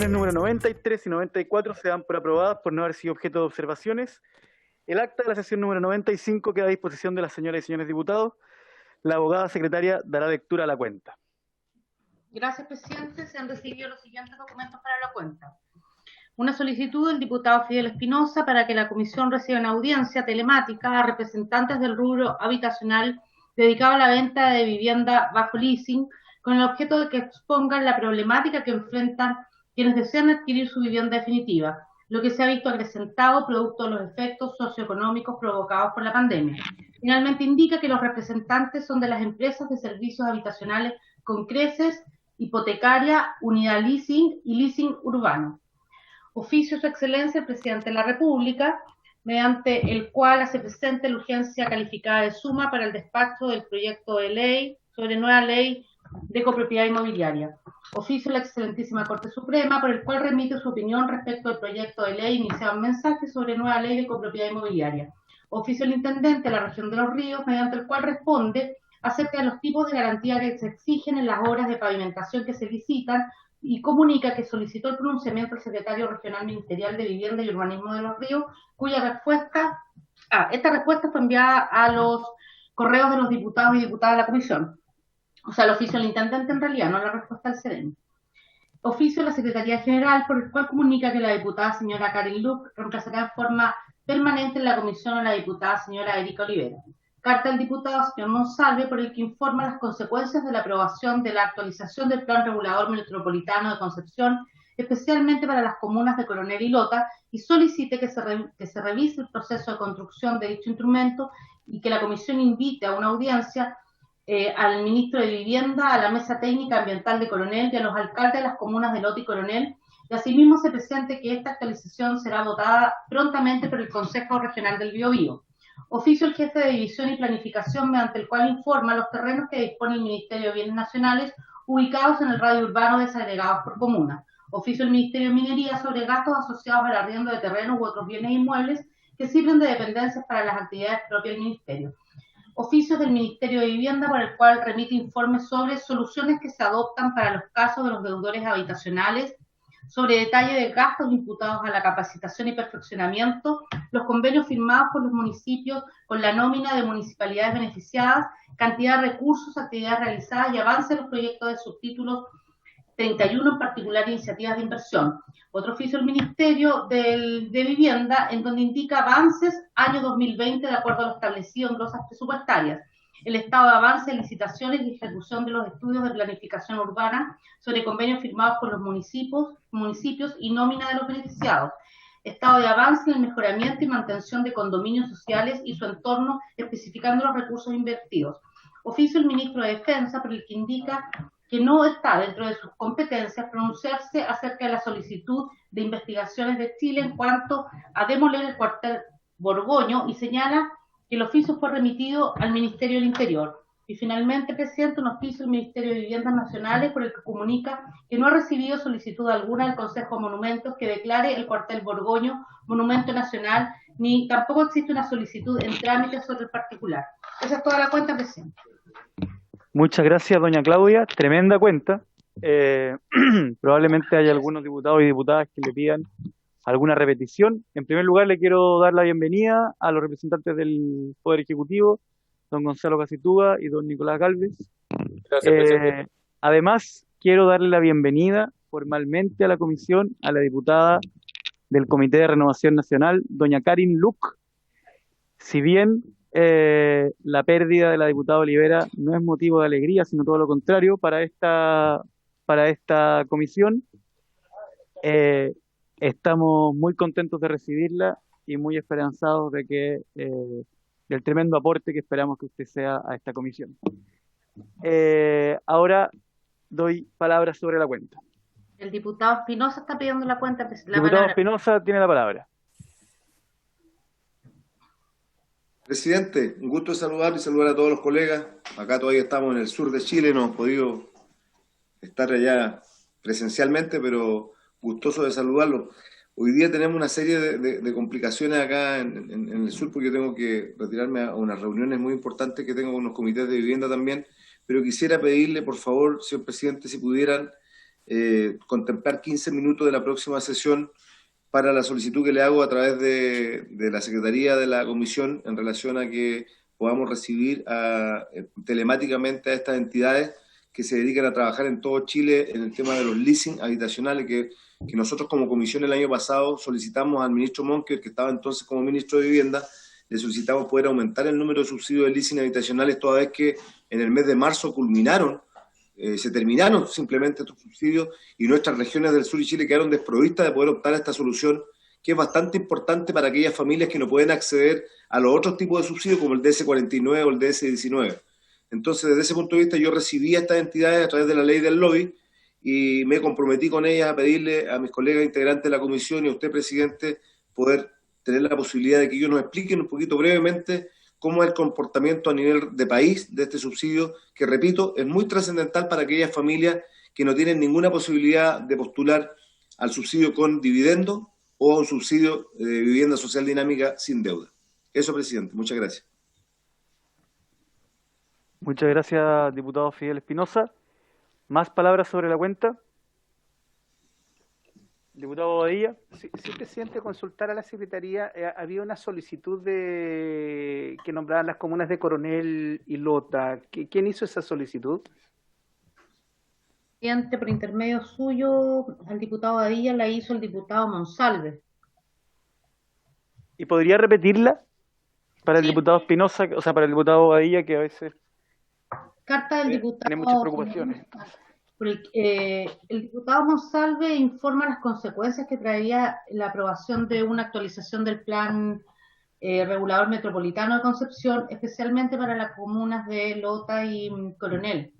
sesiones número 93 y 94 se dan por aprobadas por no haber sido objeto de observaciones. El acta de la sesión número 95 queda a disposición de las señoras y señores diputados. La abogada secretaria dará lectura a la cuenta. Gracias, presidente. Se han recibido los siguientes documentos para la cuenta. Una solicitud del diputado Fidel Espinosa para que la comisión reciba una audiencia telemática a representantes del rubro habitacional dedicado a la venta de vivienda bajo leasing, con el objeto de que expongan la problemática que enfrentan quienes desean adquirir su vivienda definitiva, lo que se ha visto acrecentado producto de los efectos socioeconómicos provocados por la pandemia. Finalmente indica que los representantes son de las empresas de servicios habitacionales con creces, hipotecaria, unidad leasing y leasing urbano. Oficio su excelencia el presidente de la República, mediante el cual hace presente la urgencia calificada de suma para el despacho del proyecto de ley sobre nueva ley de copropiedad inmobiliaria. Oficio la excelentísima Corte Suprema, por el cual remite su opinión respecto del proyecto de ley iniciado en mensaje sobre nueva ley de copropiedad inmobiliaria. Oficio el intendente de la región de Los Ríos, mediante el cual responde acerca de los tipos de garantía que se exigen en las obras de pavimentación que se licitan, y comunica que solicitó el pronunciamiento del secretario regional ministerial de Vivienda y Urbanismo de Los Ríos, cuya respuesta, esta respuesta fue enviada a los correos de los diputados y diputadas de la comisión. O sea, el oficio del intendente en realidad, no la respuesta al CEDEM. Oficio de la Secretaría General, por el cual comunica que la diputada señora Karin Luc reemplazará en forma permanente en la comisión a la diputada señora Erika Olivera. Carta del diputado señor Monsalve, por el que informa las consecuencias de la aprobación de la actualización del Plan Regulador Metropolitano de Concepción, especialmente para las comunas de Coronel y Lota, y solicite que se revise el proceso de construcción de dicho instrumento y que la comisión invite a una audiencia al ministro de Vivienda, a la Mesa Técnica Ambiental de Coronel y a los alcaldes de las comunas de Lota y Coronel, y asimismo se presente que esta actualización será votada prontamente por el Consejo Regional del Biobío. Oficio el jefe de División y Planificación, mediante el cual informa los terrenos que dispone el Ministerio de Bienes Nacionales ubicados en el radio urbano desagregados por comuna. Oficio el Ministerio de Minería sobre gastos asociados al arriendo de terrenos u otros bienes inmuebles que sirven de dependencias para las actividades propias del Ministerio. Oficios del Ministerio de Vivienda, por el cual remite informes sobre soluciones que se adoptan para los casos de los deudores habitacionales, sobre detalle de gastos imputados a la capacitación y perfeccionamiento, los convenios firmados por los municipios con la nómina de municipalidades beneficiadas, cantidad de recursos, actividades realizadas y avance de los proyectos de subtítulos 31, en particular iniciativas de inversión. Otro oficio del Ministerio de Vivienda, en donde indica avances año 2020 de acuerdo a lo establecido en glosas presupuestarias, el estado de avance de licitaciones y ejecución de los estudios de planificación urbana sobre convenios firmados con los municipios y nómina de los beneficiados, estado de avance en el mejoramiento y mantención de condominios sociales y su entorno, especificando los recursos invertidos. Oficio del ministro de Defensa, por el que indica que no está dentro de sus competencias pronunciarse acerca de la solicitud de investigaciones de Chile en cuanto a demoler el cuartel Borgoño, y señala que el oficio fue remitido al Ministerio del Interior. Y finalmente, presidente, un oficio del Ministerio de Viviendas Nacionales, por el que comunica que no ha recibido solicitud alguna del Consejo de Monumentos que declare el cuartel Borgoño monumento nacional, ni tampoco existe una solicitud en trámite sobre el particular. Esa es toda la cuenta, presidente. Muchas gracias, doña Claudia. Tremenda cuenta. Probablemente haya algunos diputados y diputadas que le pidan alguna repetición. En primer lugar, le quiero dar la bienvenida a los representantes del Poder Ejecutivo, don Gonzalo Casitúa y don Nicolás Gálvez. Gracias, presidente. Además, quiero darle la bienvenida formalmente a la comisión a la diputada del Comité de Renovación Nacional, doña Karin Luc. Si bien la pérdida de la diputada Olivera no es motivo de alegría, sino todo lo contrario para esta comisión, estamos muy contentos de recibirla y muy esperanzados de que del tremendo aporte que esperamos que usted sea a esta comisión. Ahora doy palabras sobre la cuenta. El diputado Espinosa está pidiendo la cuenta. El diputado Espinosa tiene la palabra. Presidente, un gusto saludar y saludar a todos los colegas. Acá todavía estamos en el sur de Chile, no hemos podido estar allá presencialmente, pero gustoso de saludarlos. Hoy día tenemos una serie de complicaciones acá en el sur, porque yo tengo que retirarme a unas reuniones muy importantes que tengo con los comités de vivienda también, pero quisiera pedirle, por favor, señor presidente, si pudieran contemplar 15 minutos de la próxima sesión para la solicitud que le hago a través de la Secretaría de la Comisión en relación a que podamos recibir telemáticamente a estas entidades que se dedican a trabajar en todo Chile en el tema de los leasing habitacionales que nosotros como comisión el año pasado solicitamos al ministro Monker, que estaba entonces como ministro de Vivienda, le solicitamos poder aumentar el número de subsidios de leasing habitacionales toda vez que en el mes de marzo se terminaron simplemente estos subsidios y nuestras regiones del sur de Chile quedaron desprovistas de poder optar a esta solución, que es bastante importante para aquellas familias que no pueden acceder a los otros tipos de subsidios como el DS49 o el DS19. Entonces, desde ese punto de vista, yo recibí a estas entidades a través de la ley del lobby y me comprometí con ellas a pedirle a mis colegas integrantes de la comisión y a usted, presidente, poder tener la posibilidad de que ellos nos expliquen un poquito brevemente cómo es el comportamiento a nivel de país de este subsidio, que repito, es muy trascendental para aquellas familias que no tienen ninguna posibilidad de postular al subsidio con dividendo o a un subsidio de vivienda social dinámica sin deuda. Eso, presidente. Muchas gracias. Muchas gracias, diputado Fidel Espinosa. ¿Más palabras sobre la cuenta? Diputado Bobadilla. Sí, presidente, consultar a la Secretaría. Había una solicitud de que nombraran las comunas de Coronel y Lota. ¿Quién hizo esa solicitud? Presidente, por intermedio suyo, al diputado Bobadilla la hizo el diputado Monsalve. ¿Y podría repetirla para el Sí. diputado Espinosa, o sea, para el diputado Bobadilla, que a veces Carta del diputado. tiene muchas preocupaciones? El diputado Monsalve informa las consecuencias que traería la aprobación de una actualización del plan regulador metropolitano de Concepción, especialmente para las comunas de Lota y Coronel.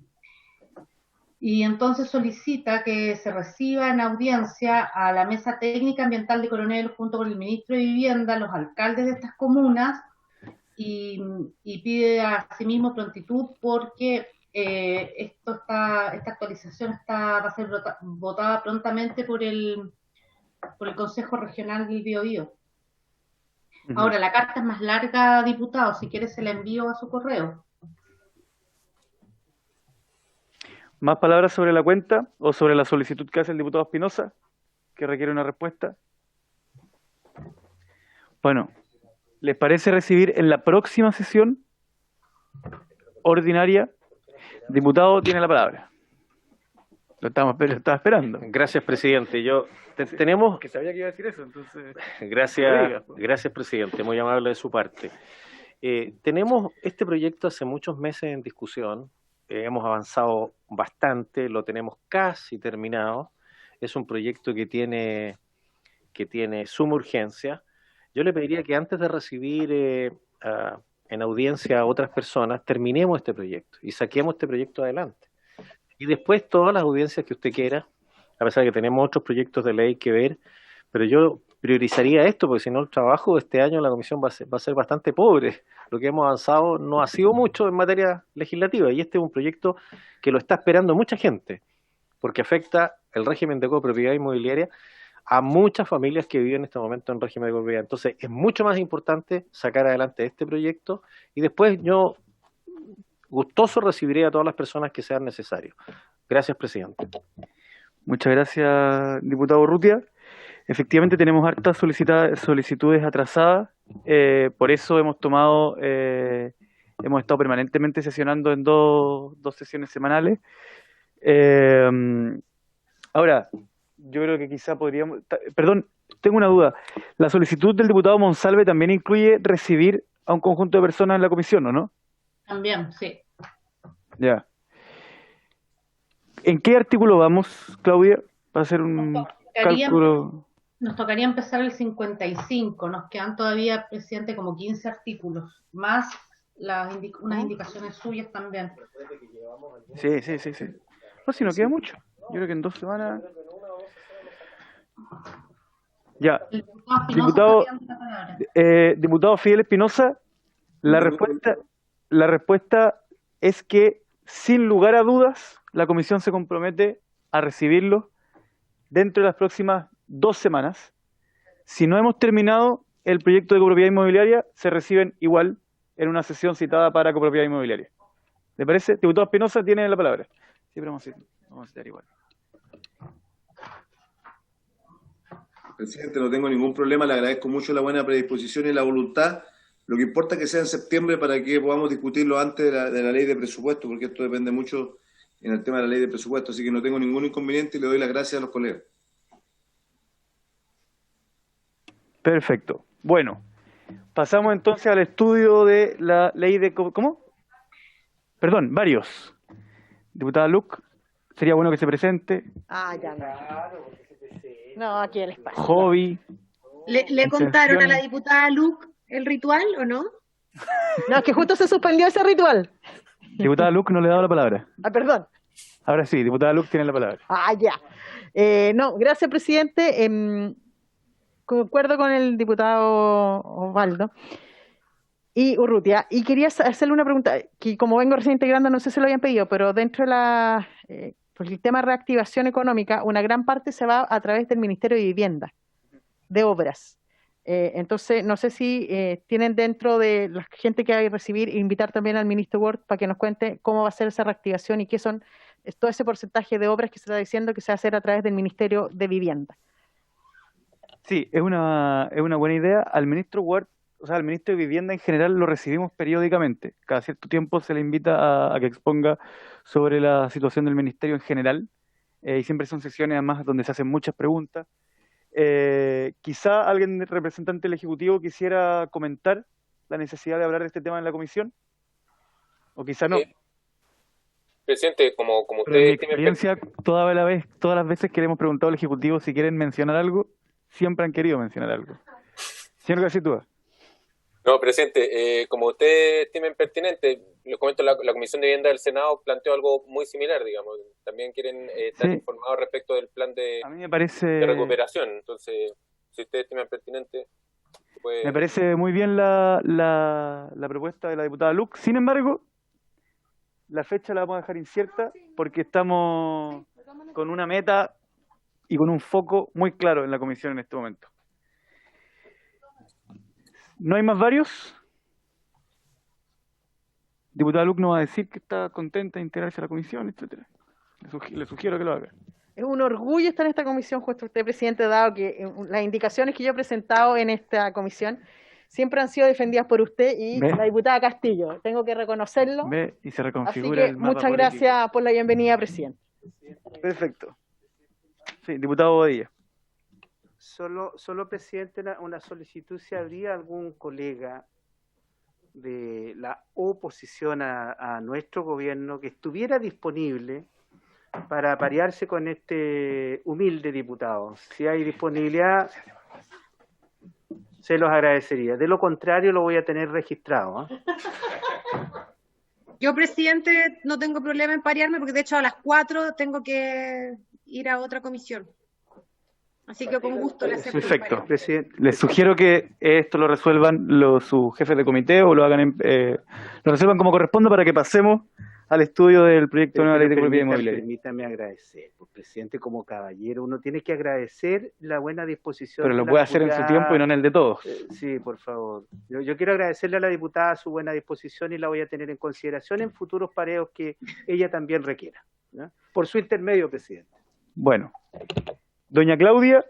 Y entonces solicita que se reciba en audiencia a la Mesa Técnica Ambiental de Coronel junto con el ministro de Vivienda, los alcaldes de estas comunas, y pide asimismo prontitud porque esta actualización va a ser votada prontamente por el Consejo Regional del Biobío. Ahora, la carta es más larga, diputado, si quiere se la envío a su correo. ¿Más palabras sobre la cuenta o sobre la solicitud que hace el diputado Espinosa, que requiere una respuesta? Bueno, ¿les parece recibir en la próxima sesión ordinaria? Diputado, tiene la palabra. Lo estaba esperando. Gracias, presidente. Tenemos... Que sabía que iba a decir eso, entonces... Gracias, presidente. Muy amable de su parte. Tenemos este proyecto hace muchos meses en discusión. Hemos avanzado bastante, lo tenemos casi terminado. Es un proyecto que tiene suma urgencia. Yo le pediría que antes de recibir en audiencia a otras personas, terminemos este proyecto y saquemos este proyecto adelante. Y después todas las audiencias que usted quiera, a pesar de que tenemos otros proyectos de ley que ver, pero yo priorizaría esto, porque si no el trabajo de este año en la comisión va a ser bastante pobre. Lo que hemos avanzado no ha sido mucho en materia legislativa, y este es un proyecto que lo está esperando mucha gente, porque afecta el régimen de copropiedad inmobiliaria a muchas familias que viven en este momento en régimen de copropiedad. Entonces es mucho más importante sacar adelante este proyecto, y después yo gustoso recibiré a todas las personas que sean necesarias. Gracias, presidente. Muchas gracias, diputado Urrutia. Efectivamente tenemos hartas solicitudes atrasadas, por eso hemos estado permanentemente sesionando en dos sesiones semanales. Ahora, yo creo que quizá podríamos... Perdón, tengo una duda. La solicitud del diputado Monsalve también incluye recibir a un conjunto de personas en la comisión, ¿o no? También, sí. Ya. ¿En qué artículo vamos, Claudia? Para hacer un cálculo... Nos tocaría empezar el 55, nos quedan todavía, presidente, como 15 artículos, más unas indicaciones suyas también. Sí. No, si no queda mucho. Yo creo que en 2 semanas... Ya. Diputado Fidel Espinosa, la respuesta es que, sin lugar a dudas, la comisión se compromete a recibirlo dentro de las próximas 2 semanas. Si no hemos terminado el proyecto de copropiedad inmobiliaria, se reciben igual en una sesión citada para copropiedad inmobiliaria. ¿Le parece? Diputado Espinosa tiene la palabra. Sí, pero vamos a citar igual. Presidente, no tengo ningún problema, le agradezco mucho la buena predisposición y la voluntad. Lo que importa es que sea en septiembre para que podamos discutirlo antes de la ley de presupuesto, porque esto depende mucho en el tema de la ley de presupuesto, así que no tengo ningún inconveniente y le doy las gracias a los colegas. Perfecto. Bueno, pasamos entonces al estudio de la ley de... ¿Cómo? Perdón, varios. Diputada Luc, sería bueno que se presente. Ah, ya no. No, aquí el espacio. Hobby. ¿Le contaron a la diputada Luc el ritual o no? No, es que justo se suspendió ese ritual. Diputada Luc, no le he dado la palabra. Ah, perdón. Ahora sí, diputada Luc tiene la palabra. Ah, ya. No, gracias, presidente. Concuerdo con el diputado Osvaldo y Urrutia. Y quería hacerle una pregunta, que como vengo recién integrando, no sé si lo habían pedido, pero dentro de pues el tema de reactivación económica, una gran parte se va a través del Ministerio de Vivienda, de obras. Entonces, no sé si tienen dentro de la gente que hay que recibir, invitar también al ministro Ward para que nos cuente cómo va a ser esa reactivación y qué son todo ese porcentaje de obras que se está diciendo que se va a hacer a través del Ministerio de Vivienda. Sí, es una buena idea. Al ministro Ward, o sea, al ministro de Vivienda en general lo recibimos periódicamente. Cada cierto tiempo se le invita a que exponga sobre la situación del ministerio en general. Y siempre son sesiones además donde se hacen muchas preguntas. Quizá alguien representante del Ejecutivo quisiera comentar la necesidad de hablar de este tema en la comisión, o quizá no. Presidente, como Pero usted en mi tiene experiencia, todas las veces que le hemos preguntado al Ejecutivo si quieren mencionar algo, siempre han querido mencionar algo. Señor García. No, presidente, como usted estimen pertinente, les comento, la Comisión de Vivienda del Senado planteó algo muy similar, digamos. También quieren estar informados respecto del plan de recuperación. Entonces, si ustedes estiman pertinente, pues... Me parece muy bien la propuesta de la diputada Luc. Sin embargo, la fecha la vamos a dejar incierta porque estamos con una meta y con un foco muy claro en la comisión en este momento. ¿No hay más varios? Diputada Luc nos va a decir que está contenta de integrarse a la comisión, etcétera. Le sugiero que lo haga. Es un orgullo estar en esta comisión, justo usted, presidente, dado que las indicaciones que yo he presentado en esta comisión siempre han sido defendidas por usted y la diputada Castillo. Tengo que reconocerlo. Y se reconfigura. Así que muchas gracias por la bienvenida, presidente. Perfecto. Sí, diputado Bobadilla. Solo, presidente, una solicitud: si habría algún colega de la oposición a nuestro gobierno que estuviera disponible para parearse con este humilde diputado. Si hay disponibilidad, se los agradecería. De lo contrario, lo voy a tener registrado. Yo, presidente, no tengo problema en parearme porque de hecho a las 4 tengo que ir a otra comisión. Así que con gusto le acepto. Perfecto. Les sugiero que esto lo resuelvan sus jefes de comité o lo hagan lo resuelvan como corresponda para que pasemos al estudio del proyecto de nueva ley de propiedad inmobiliaria. Permítame agradecer, pues, presidente, como caballero, uno tiene que agradecer la buena disposición. Pero lo puede hacer en su tiempo y no en el de todos. Sí, por favor. Yo quiero agradecerle a la diputada su buena disposición y la voy a tener en consideración en futuros pareos que ella también requiera, ¿no? Por su intermedio, presidente. Bueno. Doña Claudia,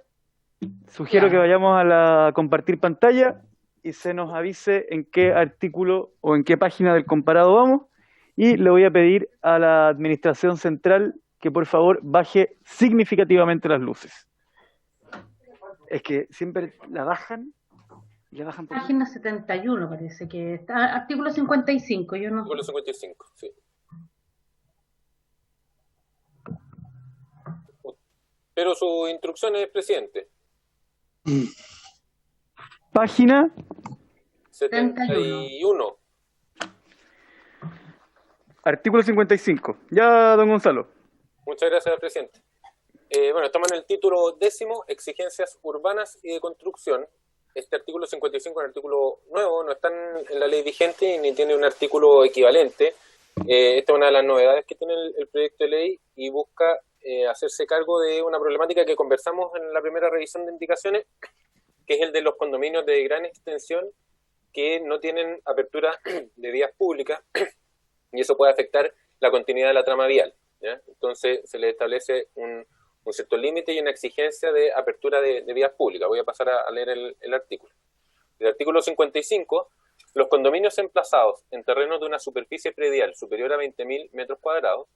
sugiero que vayamos a compartir pantalla y se nos avise en qué artículo o en qué página del comparado vamos, y le voy a pedir a la administración central que por favor baje significativamente las luces. Es que siempre la bajan y la bajan por... Página 71 parece que está, artículo 55, yo no... Artículo 55, sí. Pero su instrucción es, presidente. Página 71. Artículo 55. Ya, don Gonzalo. Muchas gracias, presidente. Bueno, estamos en el título 10, exigencias urbanas y de construcción. Este artículo 55 es un artículo nuevo, no está en la ley vigente ni tiene un artículo equivalente. Esta es una de las novedades que tiene el proyecto de ley y busca hacerse cargo de una problemática que conversamos en la primera revisión de indicaciones, que es el de los condominios de gran extensión que no tienen apertura de vías públicas y eso puede afectar la continuidad de la trama vial, ¿ya? Entonces se le establece un un cierto límite y una exigencia de apertura de vías públicas. Voy a pasar a leer el artículo. El artículo 55, los condominios emplazados en terrenos de una superficie predial superior a 20.000 metros cuadrados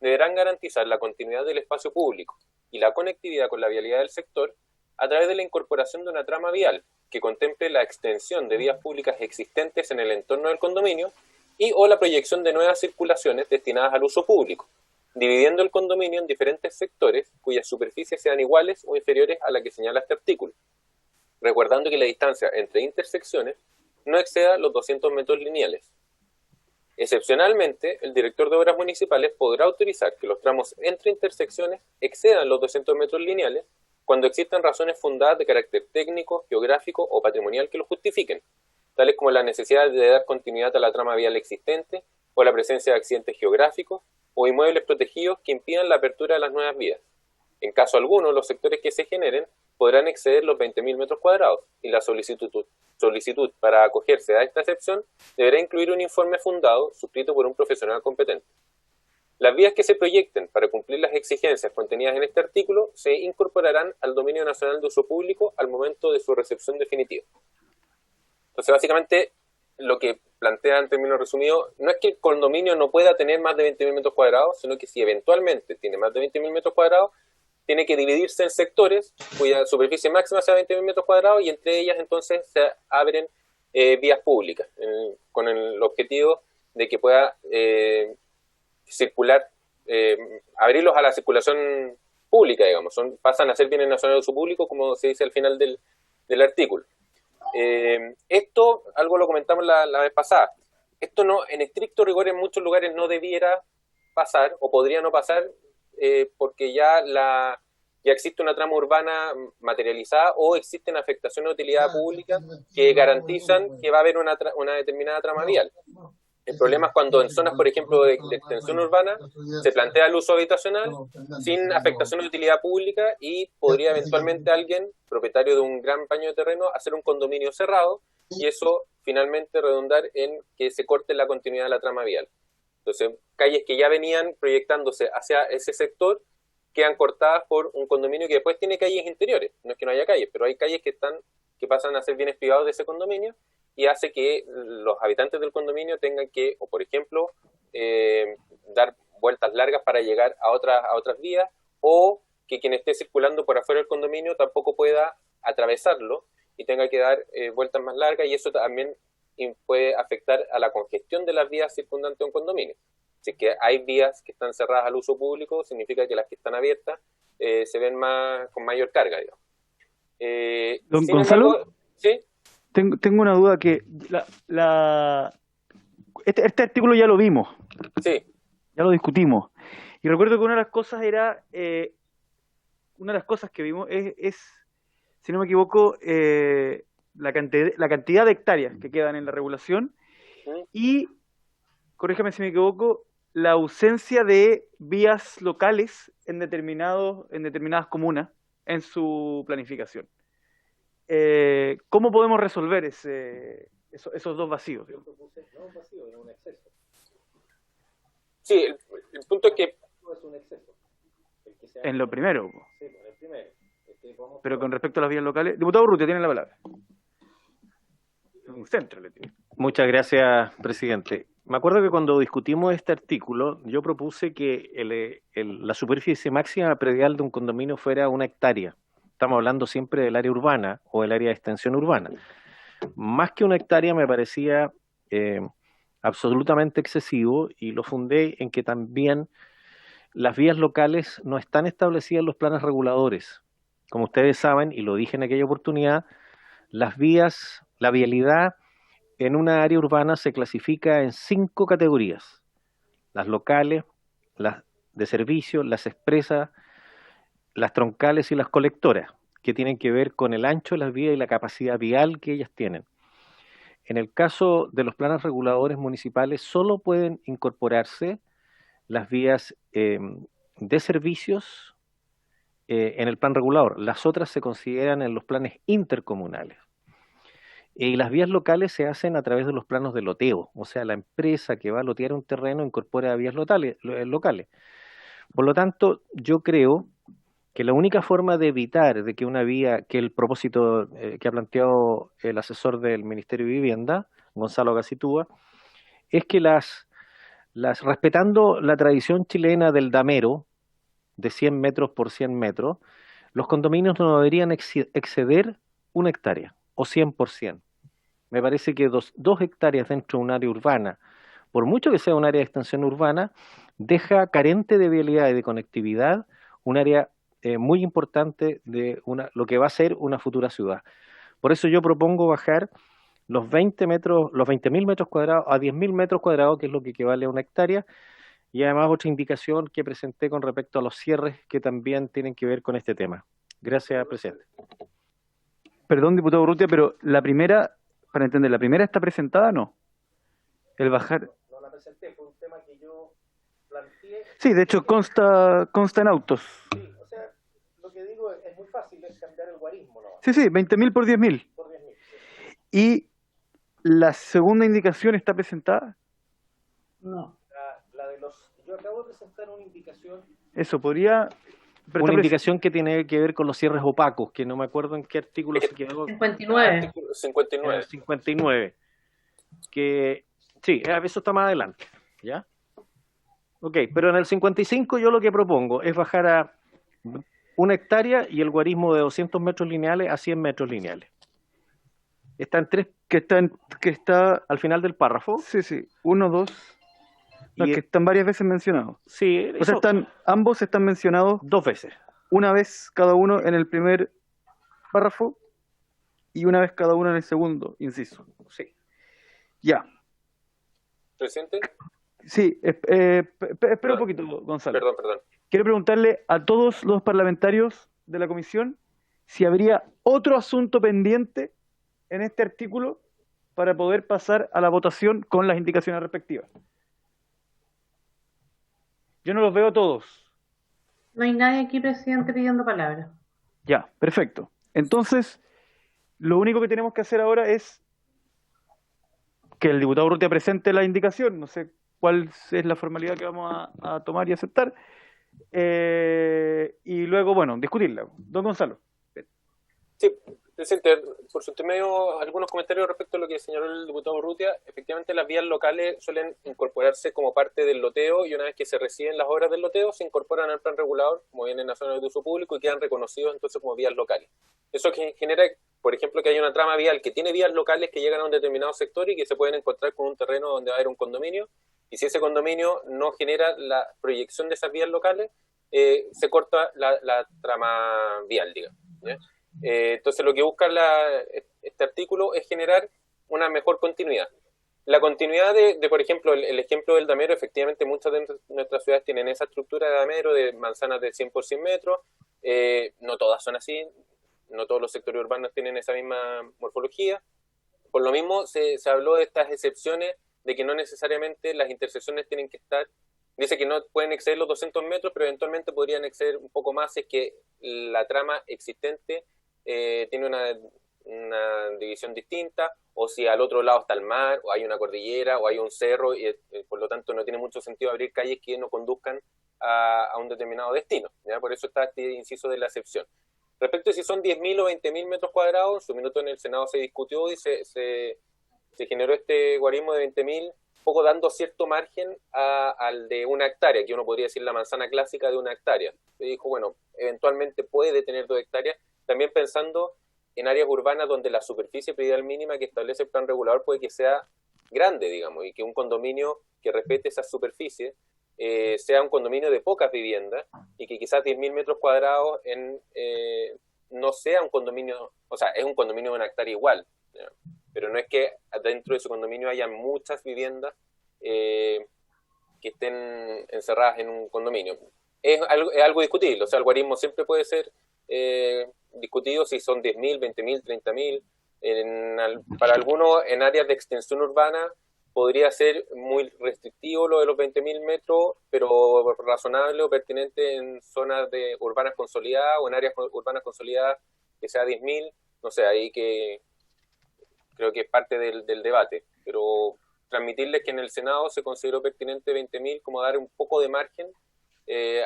deberán garantizar la continuidad del espacio público y la conectividad con la vialidad del sector a través de la incorporación de una trama vial que contemple la extensión de vías públicas existentes en el entorno del condominio y o la proyección de nuevas circulaciones destinadas al uso público, dividiendo el condominio en diferentes sectores cuyas superficies sean iguales o inferiores a la que señala este artículo, recordando que la distancia entre intersecciones no exceda los 200 metros lineales. Excepcionalmente, el director de obras municipales podrá autorizar que los tramos entre intersecciones excedan los 200 metros lineales cuando existan razones fundadas de carácter técnico, geográfico o patrimonial que lo justifiquen, tales como la necesidad de dar continuidad a la trama vial existente o la presencia de accidentes geográficos o inmuebles protegidos que impidan la apertura de las nuevas vías. En caso alguno, los sectores que se generen podrán exceder los 20.000 metros cuadrados y la solicitud para acogerse a esta excepción deberá incluir un informe fundado suscrito por un profesional competente. Las vías que se proyecten para cumplir las exigencias contenidas en este artículo se incorporarán al dominio nacional de uso público al momento de su recepción definitiva. Entonces, básicamente, lo que plantea en términos resumidos, no es que el condominio no pueda tener más de 20.000 metros cuadrados, sino que si eventualmente tiene más de 20.000 metros cuadrados, tiene que dividirse en sectores cuya superficie máxima sea 20.000 metros cuadrados y entre ellas entonces se abren vías públicas con el objetivo de que pueda circular, abrirlos a la circulación pública, digamos, pasan a ser bienes nacionales de uso público, como se dice al final del artículo. Esto, algo lo comentamos la vez pasada, esto no, en estricto rigor en muchos lugares no debiera pasar, o podría no pasar, porque ya existe una trama urbana materializada o existen afectaciones de utilidad pública que garantizan que va a haber una determinada trama vial. El problema es cuando en zonas, por ejemplo, de extensión urbana, se plantea el uso habitacional sin afectación de utilidad pública y podría eventualmente alguien, propietario de un gran paño de terreno, hacer un condominio cerrado y eso finalmente redundar en que se corte la continuidad de la trama vial. Entonces, calles que ya venían proyectándose hacia ese sector quedan cortadas por un condominio que después tiene calles interiores. No es que no haya calles, pero hay calles que pasan a ser bienes privados de ese condominio y hace que los habitantes del condominio tengan que, o por ejemplo, dar vueltas largas para llegar a otras vías, o que quien esté circulando por afuera del condominio tampoco pueda atravesarlo y tenga que dar vueltas más largas, y eso también puede afectar a la congestión de las vías circundantes a un condominio. Si es que hay vías que están cerradas al uso público, significa que las que están abiertas se ven con mayor carga, digamos. Don Gonzalo, ¿sí? Tengo una duda que este artículo ya lo vimos, sí, ya lo discutimos, y recuerdo que una de las cosas que vimos es si no me equivoco, la cantidad de hectáreas que quedan en la regulación y, corríjame si me equivoco, la ausencia de vías locales en determinadas comunas en su planificación. ¿Cómo podemos resolver esos dos vacíos? Yo propuse no un vacío, es un exceso. Sí, el punto es que No es un exceso. En lo primero. Sí, en el primero. Pero con respecto a las vías locales, diputado Urrutia, tiene la palabra. Un centro le tiene. Muchas gracias, presidente. Me acuerdo que cuando discutimos este artículo, yo propuse que la superficie máxima predial de un condominio fuera 1 hectárea. Estamos hablando siempre del área urbana o del área de extensión urbana. Más que 1 hectárea me parecía absolutamente excesivo, y lo fundé en que también las vías locales no están establecidas en los planes reguladores. Como ustedes saben, y lo dije en aquella oportunidad, la vialidad en una área urbana se clasifica en 5 categorías: las locales, las de servicio, las expresas, las troncales y las colectoras, que tienen que ver con el ancho de las vías y la capacidad vial que ellas tienen. En el caso de los planes reguladores municipales, solo pueden incorporarse las vías de servicios en el plan regulador. Las otras se consideran en los planes intercomunales. Y las vías locales se hacen a través de los planos de loteo, o sea, la empresa que va a lotear un terreno incorpora vías locales. Por lo tanto, yo creo que la única forma de evitar de que una vía, que el propósito que ha planteado el asesor del Ministerio de Vivienda, Gonzalo Gacitúa, es que respetando la tradición chilena del damero, de 100 metros por 100 metros, los condominios no deberían exceder 1 hectárea o 100%. Me parece que 2 hectáreas dentro de un área urbana, por mucho que sea un área de extensión urbana, deja carente de vialidad y de conectividad un área muy importante de lo que va a ser una futura ciudad. Por eso yo propongo bajar los 20.000 metros cuadrados a 10.000 metros cuadrados, que es lo que equivale a 1 hectárea, y además otra indicación que presenté con respecto a los cierres que también tienen que ver con este tema. Gracias, presidente. Perdón, diputado Urrutia, pero la primera, para entender, ¿la primera está presentada o no? El bajar... No la presenté, fue un tema que yo planteé. Sí, de hecho consta en autos. Sí, o sea, lo que digo es muy fácil, es cambiar el guarismo, ¿no? Sí, 20.000 por 10.000. Por 10.000. ¿Y la segunda indicación está presentada? No. Yo acabo de presentar una indicación. Eso podría... Una indicación que tiene que ver con los cierres opacos, que no me acuerdo en qué artículo se quedó. 59. 59. 59. Que sí, eso está más adelante, ¿ya? Ok, pero en el 55 yo lo que propongo es bajar a 1 hectárea y el guarismo de 200 metros lineales a 100 metros lineales. Están tres que está al final del párrafo. Sí, 1, 2... No, que están varias veces mencionados. Sí, o sea, ambos están mencionados 2 veces. Una vez cada uno en el primer párrafo y una vez cada uno en el segundo inciso. Sí. Ya. ¿Presidente? Sí, espera un poquito, Gonzalo. Perdón. Quiero preguntarle a todos los parlamentarios de la comisión si habría otro asunto pendiente en este artículo para poder pasar a la votación con las indicaciones respectivas. Yo no los veo todos. No hay nadie aquí, presidente, pidiendo palabra. Ya, perfecto. Entonces, lo único que tenemos que hacer ahora es que el diputado Urrutia presente la indicación. No sé cuál es la formalidad que vamos a tomar y aceptar. Y luego, bueno, discutirla. Don Gonzalo. Sí, presidente, por su intermedio, algunos comentarios respecto a lo que señaló el diputado Urrutia. Efectivamente, las vías locales suelen incorporarse como parte del loteo y una vez que se reciben las obras del loteo, se incorporan al plan regulador como bienes nacionales de uso público y quedan reconocidos entonces como vías locales. Eso genera, por ejemplo, que haya una trama vial que tiene vías locales que llegan a un determinado sector y que se pueden encontrar con un terreno donde va a haber un condominio, y si ese condominio no genera la proyección de esas vías locales, se corta la trama vial, digamos, ¿ya? Entonces lo que busca este artículo es generar una mejor continuidad. La continuidad por ejemplo, el ejemplo del damero, efectivamente muchas de nuestras ciudades tienen esa estructura de damero, de manzanas de 100 por 100 metros, no todas son así, no todos los sectores urbanos tienen esa misma morfología. Por lo mismo se habló de estas excepciones, de que no necesariamente las intersecciones tienen que estar, dice que no pueden exceder los 200 metros, pero eventualmente podrían exceder un poco más si es que la trama existente tiene una división distinta, o si al otro lado está el mar, o hay una cordillera, o hay un cerro, y por lo tanto no tiene mucho sentido abrir calles que no conduzcan a un determinado destino, ¿ya? Por eso está este inciso de la excepción. Respecto a si son 10.000 o 20.000 metros cuadrados, en su minuto en el Senado se discutió y se generó este guarismo de 20.000, un poco dando cierto margen al de 1 hectárea, que uno podría decir la manzana clásica de 1 hectárea. Se dijo, bueno, eventualmente puede tener 2 hectáreas, también pensando en áreas urbanas donde la superficie predial mínima que establece el plan regulador puede que sea grande, digamos, y que un condominio que respete esa superficie sea un condominio de pocas viviendas y que quizás 10.000 metros cuadrados no sea un condominio, o sea, es un condominio de 1 hectárea igual, ¿ya? Pero no es que dentro de su condominio haya muchas viviendas que estén encerradas en un condominio. Es algo discutible, o sea, el guarismo siempre puede ser discutido si son 10.000, 20.000, 30.000. Para algunos, en áreas de extensión urbana, podría ser muy restrictivo lo de los 20.000 metros, pero razonable o pertinente en zonas urbanas consolidadas o en áreas urbanas consolidadas que sea 10.000, no sé, ahí que creo que es parte del debate, pero transmitirles que en el Senado se consideró pertinente 20.000 como dar un poco de margen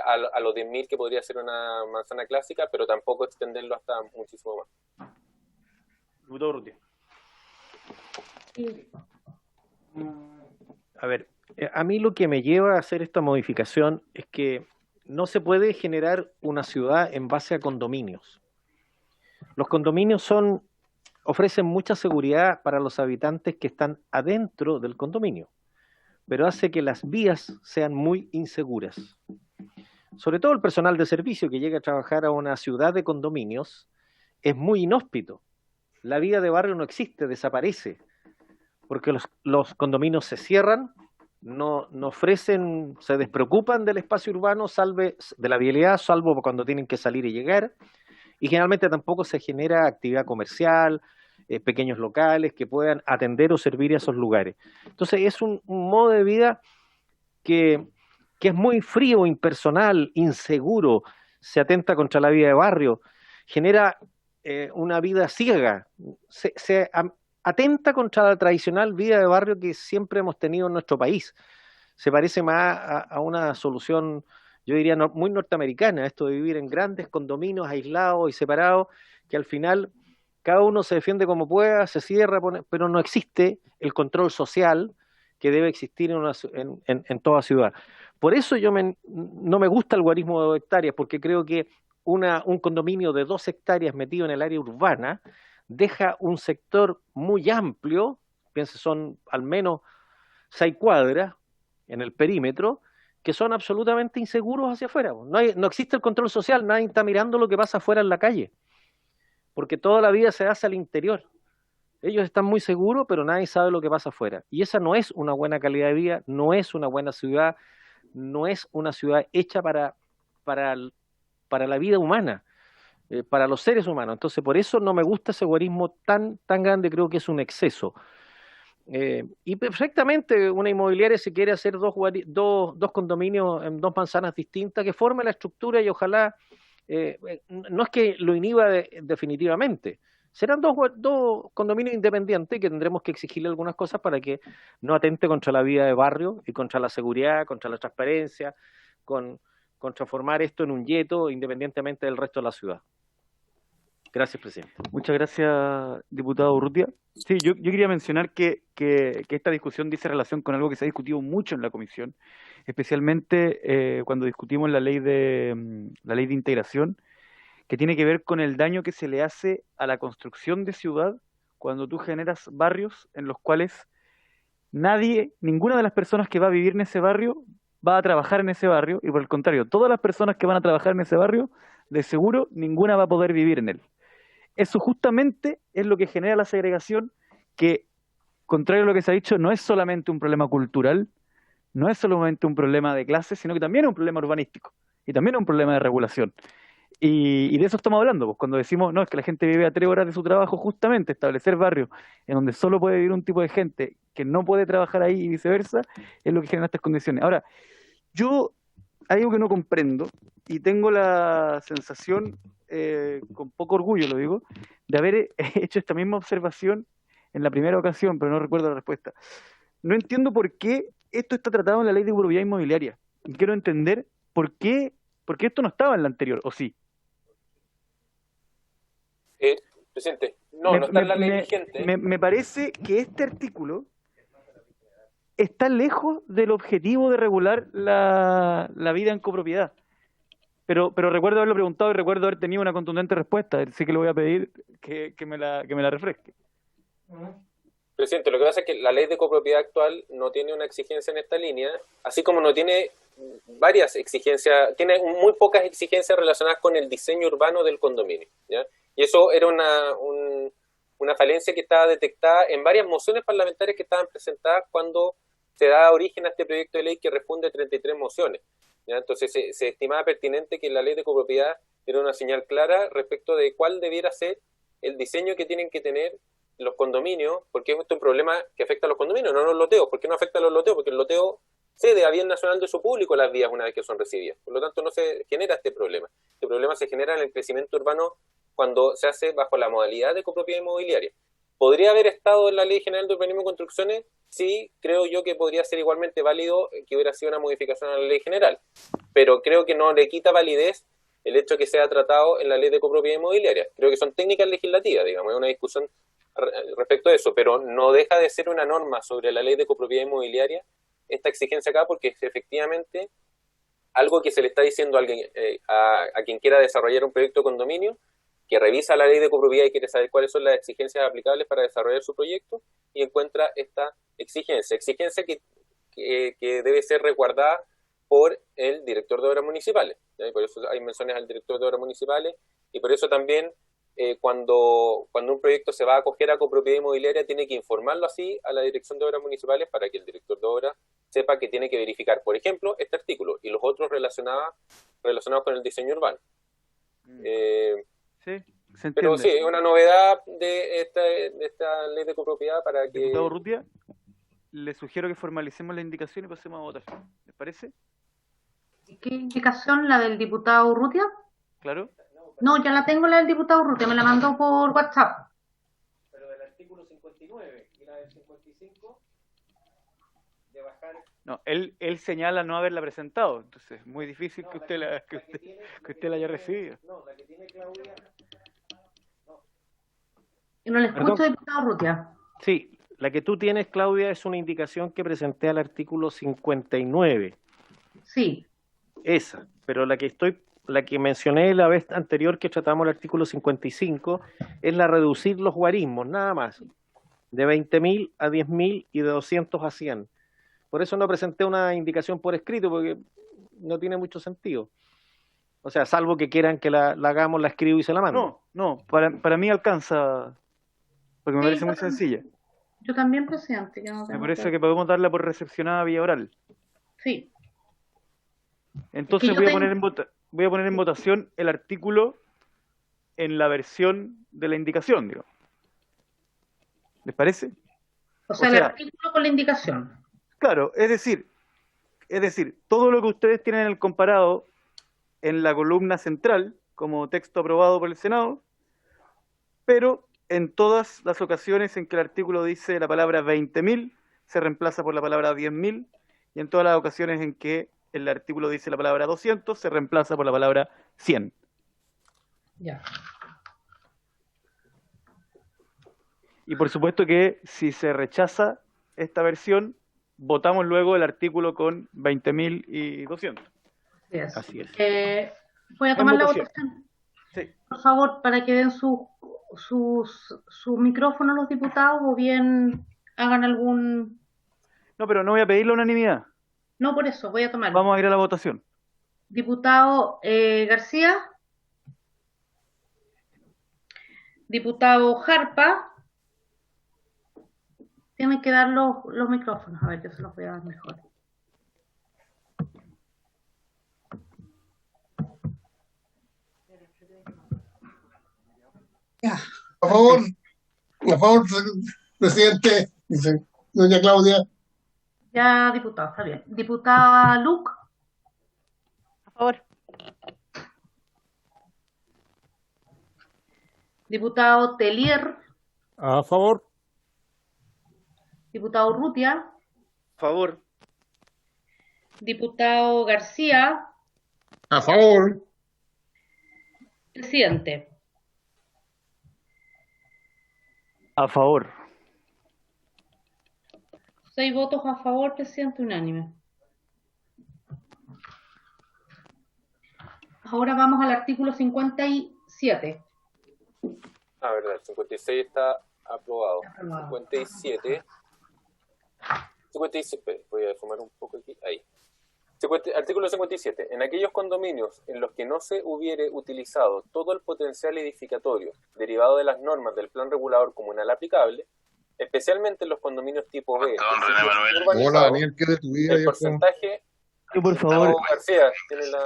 a los 10.000 que podría ser una manzana clásica, pero tampoco extenderlo hasta muchísimo más. Diputado Urrutia. A ver, a mí lo que me lleva a hacer esta modificación es que no se puede generar una ciudad en base a condominios. Los condominios ofrecen mucha seguridad para los habitantes que están adentro del condominio, pero hace que las vías sean muy inseguras. Sobre todo el personal de servicio que llega a trabajar a una ciudad de condominios es muy inhóspito. La vida de barrio no existe, desaparece, porque los condominios se cierran, no ofrecen, se despreocupan del espacio urbano, de la vialidad, salvo cuando tienen que salir y llegar, y generalmente tampoco se genera actividad comercial, pequeños locales que puedan atender o servir a esos lugares. Entonces es un modo de vida que es muy frío, impersonal, inseguro, se atenta contra la vida de barrio, genera una vida ciega, se atenta contra la tradicional vida de barrio que siempre hemos tenido en nuestro país. Se parece más a una solución, yo diría, muy norteamericana, esto de vivir en grandes condominios aislados y separados, que al final cada uno se defiende como pueda, se cierra, pero no existe el control social que debe existir en toda ciudad. Por eso no me gusta el guarismo de 2 hectáreas, porque creo que un condominio de 2 hectáreas metido en el área urbana deja un sector muy amplio, piense, son al menos 6 cuadras en el perímetro, que son absolutamente inseguros hacia afuera. No existe el control social, nadie está mirando lo que pasa afuera en la calle, porque toda la vida se hace al interior. Ellos están muy seguros, pero nadie sabe lo que pasa afuera. Y esa no es una buena calidad de vida, no es una buena ciudad, no es una ciudad hecha para la vida humana, para los seres humanos. Entonces, por eso no me gusta ese guarismo tan grande, creo que es un exceso. Y perfectamente una inmobiliaria, si quiere hacer dos condominios en 2 manzanas distintas, que forme la estructura y ojalá, no es que lo inhiba definitivamente, serán dos condominios independientes que tendremos que exigirle algunas cosas para que no atente contra la vida de barrio y contra la seguridad, contra la transparencia, con transformar esto en un yeto independientemente del resto de la ciudad. Gracias, presidente. Muchas gracias, diputado Urrutia. Sí, yo quería mencionar que esta discusión dice relación con algo que se ha discutido mucho en la comisión, especialmente cuando discutimos la ley de integración, que tiene que ver con el daño que se le hace a la construcción de ciudad cuando tú generas barrios en los cuales ninguna de las personas que va a vivir en ese barrio va a trabajar en ese barrio, y por el contrario, todas las personas que van a trabajar en ese barrio, de seguro, ninguna va a poder vivir en él. Eso justamente es lo que genera la segregación, que, contrario a lo que se ha dicho, no es solamente un problema cultural, no es solamente un problema de clase, sino que también es un problema urbanístico, y también es un problema de regulación. Y de eso estamos hablando, pues, cuando decimos, no, es que la gente vive a 3 horas de su trabajo, justamente establecer barrios en donde solo puede vivir un tipo de gente que no puede trabajar ahí y viceversa, es lo que genera estas condiciones. Ahora, hay algo que no comprendo, y tengo la sensación, con poco orgullo lo digo, de haber hecho esta misma observación en la primera ocasión, pero no recuerdo la respuesta. No entiendo por qué esto está tratado en la ley de propiedad inmobiliaria. Y quiero entender por qué esto no estaba en la anterior, ¿o sí? Presidente, no está en la ley vigente. Me parece que este artículo está lejos del objetivo de regular la vida en copropiedad. Pero recuerdo haberlo preguntado y recuerdo haber tenido una contundente respuesta, así que le voy a pedir que me la refresque. Presidente, lo que pasa es que la ley de copropiedad actual no tiene una exigencia en esta línea, así como no tiene varias exigencias, tiene muy pocas exigencias relacionadas con el diseño urbano del condominio, ¿ya? Y eso era una falencia que estaba detectada en varias mociones parlamentarias que estaban presentadas cuando se da origen a este proyecto de ley que responde a 33 mociones, ¿ya? Entonces se estimaba pertinente que la ley de copropiedad era una señal clara respecto de cuál debiera ser el diseño que tienen que tener los condominios, porque es un problema que afecta a los condominios, no a los loteos. ¿Por qué no afecta a los loteos? Porque el loteo cede a bien nacional de su público las vías una vez que son recibidas. Por lo tanto, no se genera este problema. Este problema se genera en el crecimiento urbano cuando se hace bajo la modalidad de copropiedad inmobiliaria. ¿Podría haber estado en la Ley General de Urbanismo y Construcciones? sí creo yo que podría ser igualmente válido que hubiera sido una modificación a la ley general, pero creo que no le quita validez el hecho que sea tratado en la ley de copropiedad inmobiliaria. Creo que son técnicas legislativas, digamos, es una discusión respecto a eso, pero no deja de ser una norma sobre la ley de copropiedad inmobiliaria esta exigencia acá, porque es efectivamente algo que se le está diciendo a alguien, a quien quiera desarrollar un proyecto de condominio, que revisa la ley de copropiedad y quiere saber cuáles son las exigencias aplicables para desarrollar su proyecto, y encuentra esta exigencia que debe ser resguardada por el director de obras municipales. Por eso hay menciones al director de obras municipales, y por eso también cuando un proyecto se va a acoger a copropiedad inmobiliaria tiene que informarlo así a la dirección de obras municipales para que el director de obras sepa que tiene que verificar, por ejemplo, este artículo y los otros relacionados con el diseño urbano. Sí, se entiende. Pero sí, es una novedad de esta ley de copropiedad para que... Diputado Urrutia, le sugiero que formalicemos la indicación y pasemos a votación. ¿Les parece? ¿Qué indicación? ¿La del diputado Urrutia? ¿Claro? No, ya la tengo, la del diputado Urrutia, me la mandó por WhatsApp. Pero del artículo 59 y la del 55, de bajar... No, él señala no haberla presentado, entonces es muy difícil que usted la haya recibido. No, la que tiene Claudia... Y no le escucho, diputado Urrutia. Sí, la que tú tienes, Claudia, es una indicación que presenté al artículo 59. Sí. Esa, pero la que mencioné la vez anterior que tratamos el artículo 55 es la reducir los guarismos, nada más, de 20.000 a 10.000 y de 200 a 100. Por eso no presenté una indicación por escrito, porque no tiene mucho sentido. O sea, salvo que quieran que la hagamos, la escribo y se la mando. No, para mí alcanza, porque me parece muy sencilla. Yo también, presidente. Me parece que podemos darla por recepcionada vía oral. Sí. Entonces voy a poner en votación el artículo en la versión de la indicación, digo. ¿Les parece? O sea, el artículo con la indicación. Claro, es decir, todo lo que ustedes tienen en el comparado en la columna central como texto aprobado por el Senado, pero en todas las ocasiones en que el artículo dice la palabra 20.000 se reemplaza por la palabra 10.000, y en todas las ocasiones en que el artículo dice la palabra 200 se reemplaza por la palabra 100. Ya. Y por supuesto que si se rechaza esta versión, votamos luego el artículo con 20.000 y 200. Así es. Voy a tomar la votación. Sí. Por favor, para que den su micrófono a los diputados o bien hagan algún... No, pero no voy a pedir la unanimidad. No, por eso, voy a tomar. Vamos a ir a la votación. Diputado García. Diputado Jarpa. Tienen que dar los micrófonos. A ver, yo se los voy a dar mejor. A favor, presidente, dice doña Claudia. Ya, diputado, está bien. Diputada Luc. A favor. Diputado Telier. A favor. Diputado Urrutia. A favor. Diputado García. A favor. Presidente. A favor. 6 votos a favor, presidente, unánime. Ahora vamos al artículo 57. Verdad, el 56 está aprobado. 57, voy a sumar un poco aquí. Ahí. Artículo 57. En aquellos condominios en los que no se hubiere utilizado todo el potencial edificatorio derivado de las normas del plan regulador comunal aplicable, especialmente en los condominios tipo B, Hola, Daniel, ¿qué de tu vida? el porcentaje... Yo, por favor, García,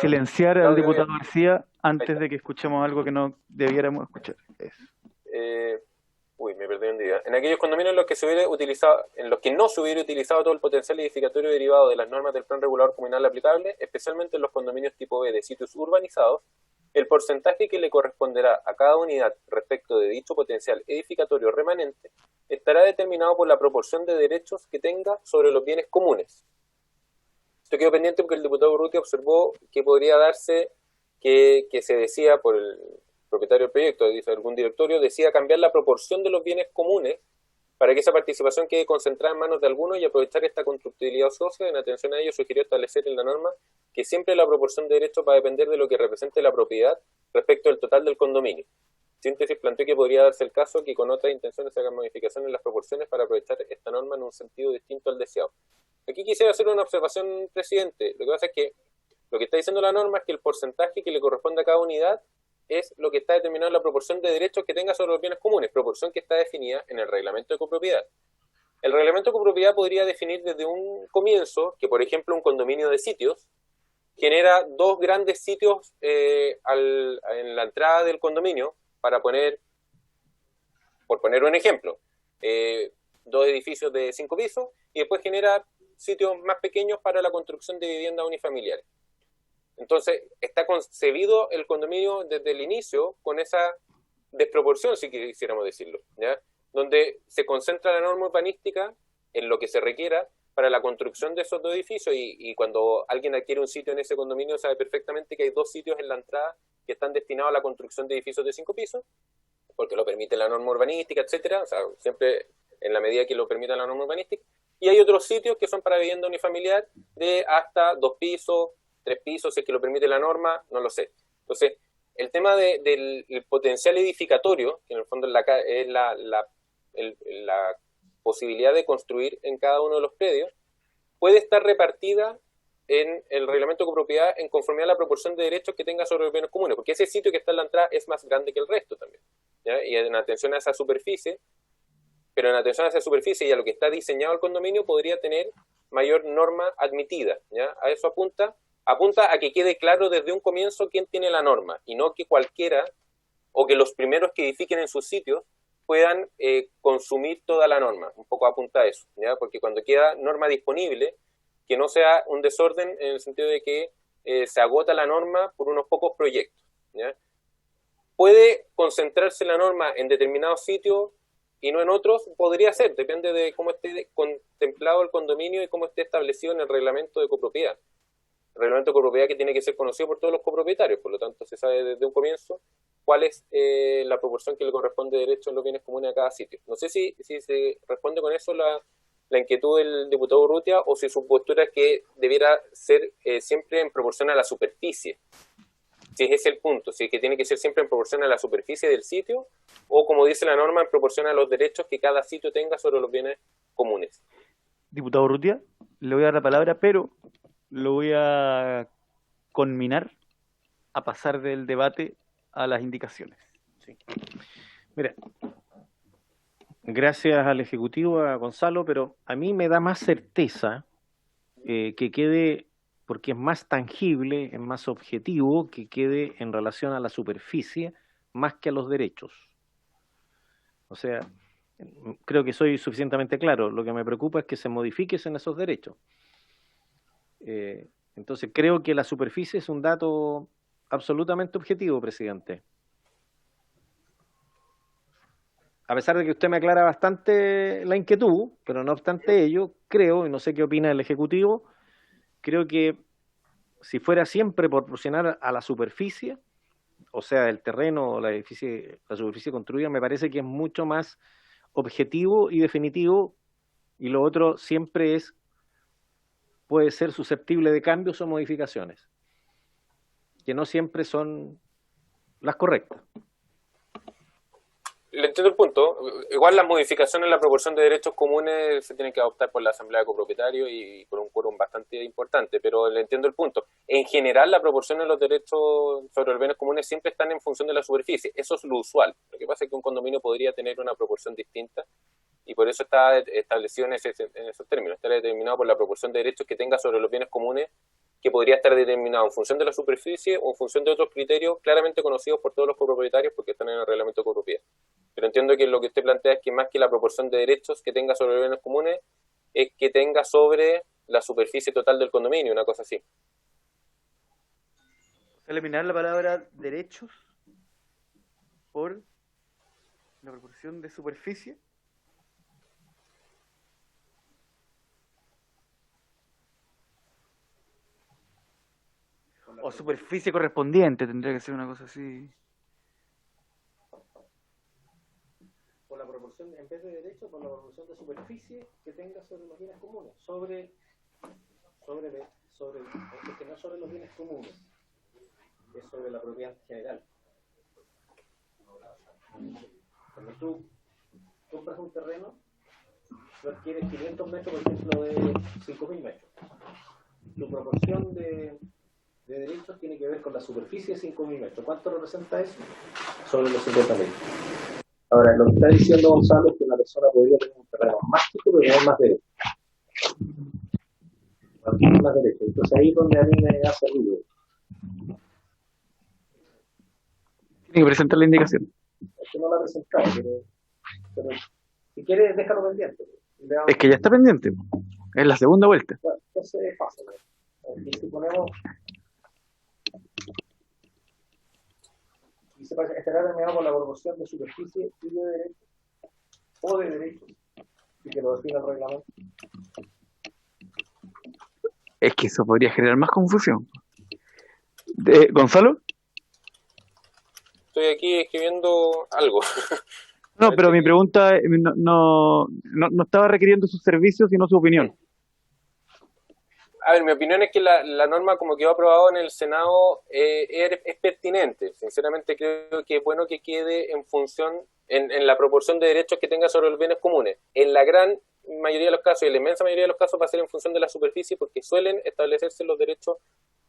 silenciar al diputado García antes de que escuchemos algo que no debiéramos escuchar. Me perdí un día. En aquellos condominios en los que no se hubiera utilizado todo el potencial edificatorio derivado de las normas del plan regulador comunal aplicable, especialmente en los condominios tipo B de sitios urbanizados, el porcentaje que le corresponderá a cada unidad respecto de dicho potencial edificatorio remanente estará determinado por la proporción de derechos que tenga sobre los bienes comunes. Esto quedó pendiente porque el diputado Urrutia observó que podría darse que se decía por el propietario del proyecto, dice algún directorio, decía cambiar la proporción de los bienes comunes para que esa participación quede concentrada en manos de algunos y aprovechar esta constructibilidad social. En atención a ello, sugirió establecer en la norma que siempre la proporción de derechos va a depender de lo que represente la propiedad respecto al total del condominio. Síntesis, planteó que podría darse el caso que con otras intenciones se hagan modificaciones en las proporciones para aprovechar esta norma en un sentido distinto al deseado. Aquí quisiera hacer una observación, presidente. Lo que pasa es que lo que está diciendo la norma es que el porcentaje que le corresponde a cada unidad es lo que está determinado en la proporción de derechos que tenga sobre los bienes comunes, proporción que está definida en el reglamento de copropiedad. El reglamento de copropiedad podría definir desde un comienzo que, por ejemplo, un condominio de sitios genera dos grandes sitios en la entrada del condominio, por poner un ejemplo, dos edificios de 5 pisos, y después genera sitios más pequeños para la construcción de viviendas unifamiliares. Entonces, está concebido el condominio desde el inicio con esa desproporción, si quisiéramos decirlo, ¿ya? Donde se concentra la norma urbanística en lo que se requiera para la construcción de esos dos edificios, y cuando alguien adquiere un sitio en ese condominio sabe perfectamente que hay dos sitios en la entrada que están destinados a la construcción de edificios de 5 pisos, porque lo permite la norma urbanística, etcétera, o sea, siempre en la medida que lo permita la norma urbanística, y hay otros sitios que son para vivienda unifamiliar de hasta 2 pisos, 3 pisos, si es que lo permite la norma, no lo sé. Entonces, el tema del potencial edificatorio, que en el fondo es la posibilidad de construir en cada uno de los predios, puede estar repartida en el reglamento de copropiedad en conformidad a la proporción de derechos que tenga sobre los bienes comunes, porque ese sitio que está en la entrada es más grande que el resto también, ¿ya? Y en atención a esa superficie, pero en atención a esa superficie y a lo que está diseñado el condominio, podría tener mayor norma admitida, ¿ya? A eso apunta a que quede claro desde un comienzo quién tiene la norma, y no que cualquiera, o que los primeros que edifiquen en sus sitios puedan consumir toda la norma. Un poco apunta a eso, ¿ya? Porque cuando queda norma disponible, que no sea un desorden en el sentido de que se agota la norma por unos pocos proyectos, ¿ya? Puede concentrarse la norma en determinados sitios y no en otros, podría ser, depende de cómo esté contemplado el condominio y cómo esté establecido en el reglamento de copropiedad. El reglamento de copropiedad que tiene que ser conocido por todos los copropietarios, por lo tanto se sabe desde un comienzo cuál es la proporción que le corresponde de derecho en los bienes comunes a cada sitio. No sé si se responde con eso la inquietud del diputado Urrutia, o si su postura es que debiera ser siempre en proporción a la superficie. Si ese es el punto, si es que tiene que ser siempre en proporción a la superficie del sitio, o como dice la norma, en proporción a los derechos que cada sitio tenga sobre los bienes comunes. Diputado Urrutia, le voy a dar la palabra, pero lo voy a conminar a pasar del debate a las indicaciones. Sí. Mira, gracias al Ejecutivo, a Gonzalo, pero a mí me da más certeza que quede, porque es más tangible, es más objetivo, que quede en relación a la superficie más que a los derechos. O sea, creo que soy suficientemente claro. Lo que me preocupa es que se modifiquen esos derechos. Entonces creo que la superficie es un dato absolutamente objetivo, presidente. A pesar de que usted me aclara bastante la inquietud, pero no obstante ello, creo, y no sé qué opina el Ejecutivo, creo que si fuera siempre proporcional a la superficie, o sea, el terreno o la superficie construida, me parece que es mucho más objetivo y definitivo, y lo otro siempre puede ser susceptible de cambios o modificaciones, que no siempre son las correctas. Le entiendo el punto. Igual las modificaciones en la proporción de derechos comunes se tienen que adoptar por la Asamblea de Copropietarios y por un quórum bastante importante, pero le entiendo el punto. En general, la proporción de los derechos sobre los bienes comunes siempre están en función de la superficie. Eso es lo usual. Lo que pasa es que un condominio podría tener una proporción distinta, y por eso está establecido en esos términos. Está determinado por la proporción de derechos que tenga sobre los bienes comunes, que podría estar determinado en función de la superficie o en función de otros criterios claramente conocidos por todos los copropietarios porque están en el reglamento de copropiedad. Pero entiendo que lo que usted plantea es que más que la proporción de derechos que tenga sobre los bienes comunes, es que tenga sobre la superficie total del condominio, una cosa así. eliminar la palabra derechos por la proporción de superficie. O superficie correspondiente, tendría que ser una cosa así. Por la proporción, en vez de derecho, por la proporción de superficie que tenga sobre los bienes comunes, es que no sobre los bienes comunes, es sobre la propiedad general. Cuando tú compras un terreno, tú adquieres 500 metros, por ejemplo, de 5.000 metros. Tu proporción de derechos tiene que ver con la superficie de 5.000 metros. ¿Cuánto representa eso? Sobre los 50.000. Ahora, lo que está diciendo Gonzalo es que una persona podría tener un terreno más chico, pero tener más derechos. Más derechos. Entonces ahí es donde a mí me hace ruido. Tiene que presentar la indicación. Es que no la he presentado, pero si quieres, déjalo pendiente. Es que ya está pendiente. Es la segunda vuelta. Bueno, entonces pasa. Y si ponemos... Y se estará terminado por la proporción de superficie y de derechos, o de derechos, y que lo define el reglamento. Es que eso podría generar más confusión. ¿Gonzalo? Estoy aquí escribiendo algo. No, pero mi pregunta no estaba requiriendo sus servicios, sino su opinión. A ver, mi opinión es que la norma como quedó aprobado en el Senado es pertinente. Sinceramente creo que es bueno que quede en función, en la proporción de derechos que tenga sobre los bienes comunes. En la gran mayoría de los casos, y en la inmensa mayoría de los casos va a ser en función de la superficie, porque suelen establecerse los derechos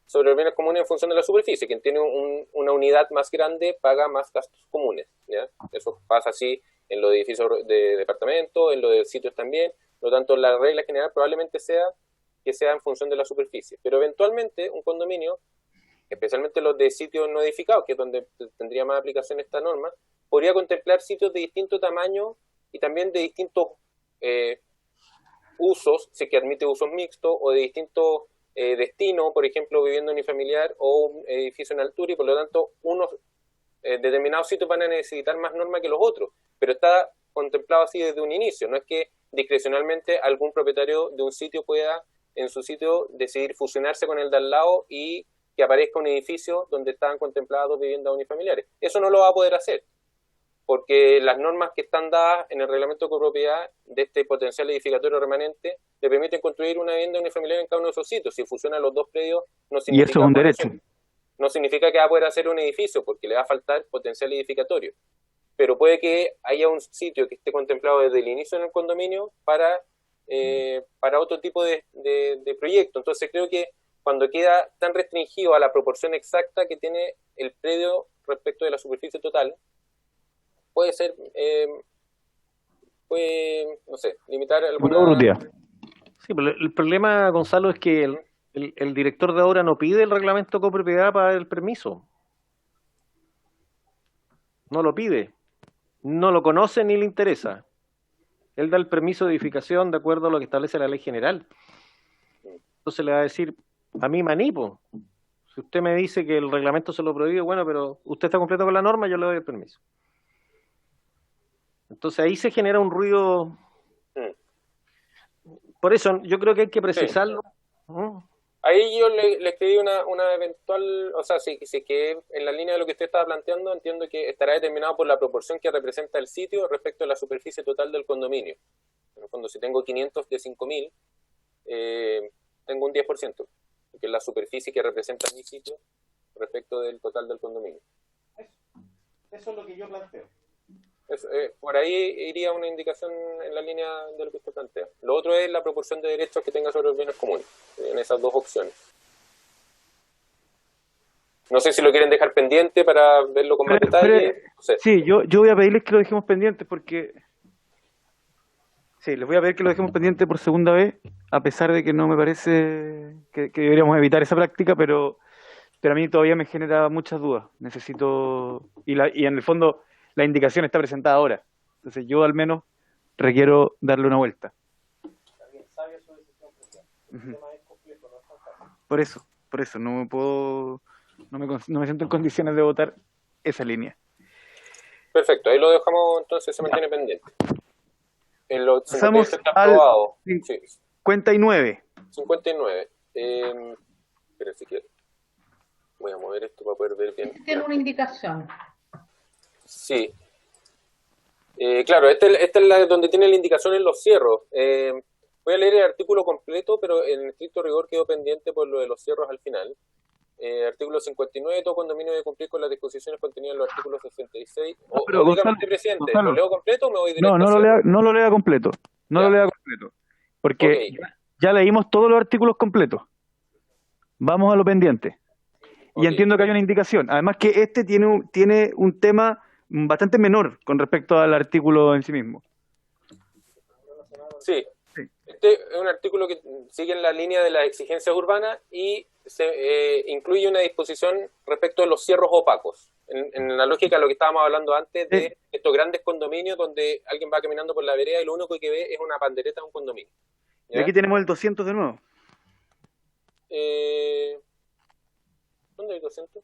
sobre los bienes comunes en función de la superficie. Quien tiene una unidad más grande paga más gastos comunes, ¿ya? Eso pasa así en los edificios de departamentos, en los de sitios también. Por lo tanto, la regla general probablemente sea que sea en función de la superficie. Pero eventualmente un condominio, especialmente los de sitios no edificados, que es donde tendría más aplicación esta norma, podría contemplar sitios de distinto tamaño y también de distintos usos, si que admite usos mixtos, o de distintos destinos, por ejemplo, vivienda unifamiliar o un edificio en altura, y por lo tanto unos determinados sitios van a necesitar más norma que los otros, pero está contemplado así desde un inicio. No es que discrecionalmente algún propietario de un sitio pueda en su sitio decidir fusionarse con el de al lado y que aparezca un edificio donde estaban contempladas dos viviendas unifamiliares. Eso no lo va a poder hacer, porque las normas que están dadas en el reglamento de copropiedad de este potencial edificatorio remanente le permiten construir una vivienda unifamiliar en cada uno de esos sitios. Si fusionan los dos predios, no significa, y eso es un derecho. No significa que va a poder hacer un edificio, porque le va a faltar potencial edificatorio. Pero puede que haya un sitio que esté contemplado desde el inicio en el condominio para otro tipo de proyecto. Entonces creo que cuando queda tan restringido a la proporción exacta que tiene el predio respecto de la superficie total, puede ser, no sé, limitar alguna... Sí, pero el problema, Gonzalo, es que el director de obra no pide el reglamento de copropiedad para el permiso. No lo pide. No lo conoce ni le interesa. Él da el permiso de edificación de acuerdo a lo que establece la ley general. Entonces le va a decir, a mí manipo, si usted me dice que el reglamento se lo prohíbe, bueno, pero usted está completo con la norma, yo le doy el permiso. Entonces ahí se genera un ruido. Por eso yo creo que hay que precisarlo. Sí. Ahí yo le escribí una eventual, o sea, si que en la línea de lo que usted estaba planteando, entiendo que estará determinado por la proporción que representa el sitio respecto a la superficie total del condominio. En el fondo, si tengo 500 de 5.000, tengo un 10%, que es la superficie que representa mi sitio respecto del total del condominio. Eso es lo que yo planteo. Por ahí iría una indicación en la línea de lo que usted plantea. Lo otro es la proporción de derechos que tenga sobre los bienes comunes, en esas dos opciones. No sé si lo quieren dejar pendiente para verlo con más detalle. No sé. Sí, yo voy a pedirles que lo dejemos pendiente porque... Sí, les voy a pedir que lo dejemos pendiente por segunda vez, a pesar de que no me parece que deberíamos evitar esa práctica, pero a mí todavía me genera muchas dudas. Necesito... Y en el fondo... La indicación está presentada ahora. Entonces yo al menos requiero darle una vuelta. Por eso no me puedo no me siento en condiciones de votar esa línea. Perfecto, ahí lo dejamos, entonces se mantiene pendiente. En los Pasamos 58 está al aprobado. Sí, 59. 59. Espera, si quiero. Voy a mover esto para poder ver bien. Tiene una indicación. Sí. Claro, esta es la donde tiene la indicación en los cierros. Voy a leer el artículo completo, pero en estricto rigor quedó pendiente por lo de los cierros al final. Artículo 59, todo condominio debe cumplir con las disposiciones contenidas en los artículos 66. Pero Dígame usted, presidente, Gonzalo, ¿lo leo completo o me voy directo? No lo lea completo. No lo lea completo. Porque ya leímos todos los artículos completos. Vamos a lo pendiente. Y entiendo que hay una indicación. Además que este tiene un tema bastante menor con respecto al artículo en sí mismo. Sí. Este es un artículo que sigue en la línea de las exigencias urbanas y se incluye una disposición respecto a los cierros opacos. En la lógica de lo que estábamos hablando antes de estos grandes condominios donde alguien va caminando por la vereda y lo único que ve es una pandereta de un condominio. ¿Ya? Y aquí tenemos el 200 de nuevo. ¿Dónde hay 200?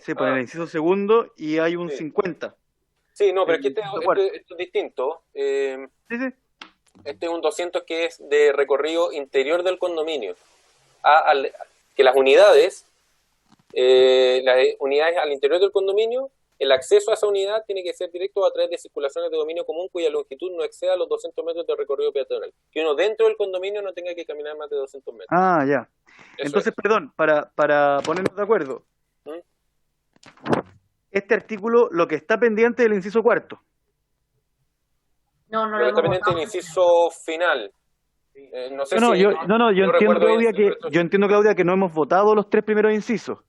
Sí, pone el inciso segundo y hay un 50. Sí, no, pero es que esto es distinto. Sí. Este es un 200 que es de recorrido interior del condominio. Que las unidades al interior del condominio, el acceso a esa unidad tiene que ser directo a través de circulaciones de dominio común cuya longitud no exceda los 200 metros de recorrido peatonal. Que uno dentro del condominio no tenga que caminar más de 200 metros. Ah, ya. Eso entonces, es. perdón, para ponernos de acuerdo. Este artículo, lo que está pendiente del inciso cuarto. No Lo que está pendiente del inciso final. No sé Yo entiendo, Claudia, bien, yo entiendo, Claudia, que no hemos votado los 3 primeros incisos.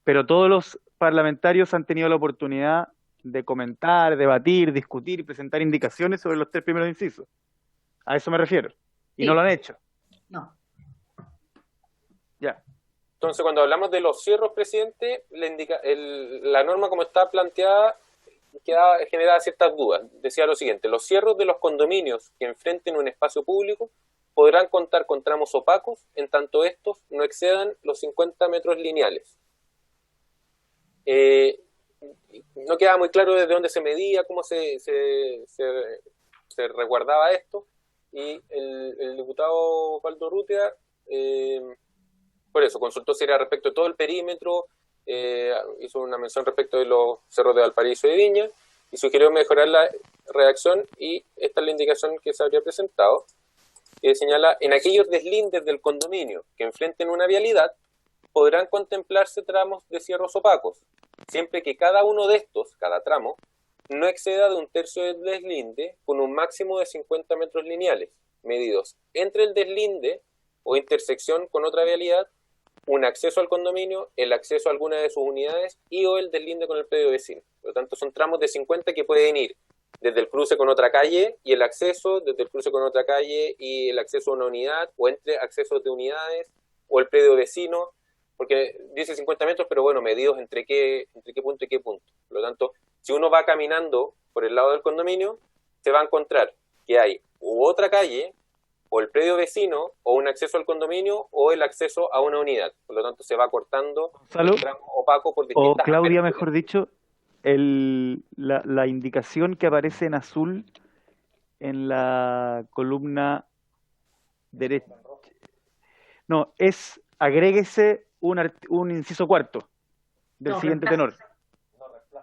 Pero todos los parlamentarios han tenido la oportunidad de comentar, debatir, discutir y presentar indicaciones sobre los 3 primeros incisos. A eso me refiero. Y Sí. no lo han hecho. No. Ya. Entonces, cuando hablamos de los cierros, presidente, la norma como está planteada genera ciertas dudas. Decía lo siguiente: los cierros de los condominios que enfrenten un espacio público podrán contar con tramos opacos en tanto estos no excedan los 50 metros lineales. No quedaba muy claro desde dónde se medía, cómo se resguardaba esto, y el diputado Osvaldo Urrutia por eso consultó si era respecto de todo el perímetro, hizo una mención respecto de los cerros de Valparaíso y de Viña y sugirió mejorar la redacción, y esta es la indicación que se habría presentado, que señala: en aquellos deslindes del condominio que enfrenten una vialidad podrán contemplarse tramos de cierros opacos, siempre que cada uno de estos, cada tramo, no exceda de 1/3 del deslinde con un máximo de 50 metros lineales, medidos entre el deslinde o intersección con otra vialidad, un acceso al condominio, el acceso a alguna de sus unidades o el deslinde con el predio vecino. Por lo tanto, son tramos de 50 que pueden ir desde el cruce con otra calle y el acceso, desde el cruce con otra calle y el acceso a una unidad, o entre accesos de unidades, o el predio vecino, porque dice 50 metros, pero bueno, medidos entre qué punto y qué punto. Por lo tanto, si uno va caminando por el lado del condominio, se va a encontrar que hay otra calle, o el predio vecino, o un acceso al condominio, o el acceso a una unidad. Por lo tanto, se va cortando el tramo opaco por distintas... O Claudia, mejor dicho, la indicación que aparece en azul en la columna derecha. No, agréguese un inciso cuarto del siguiente tenor.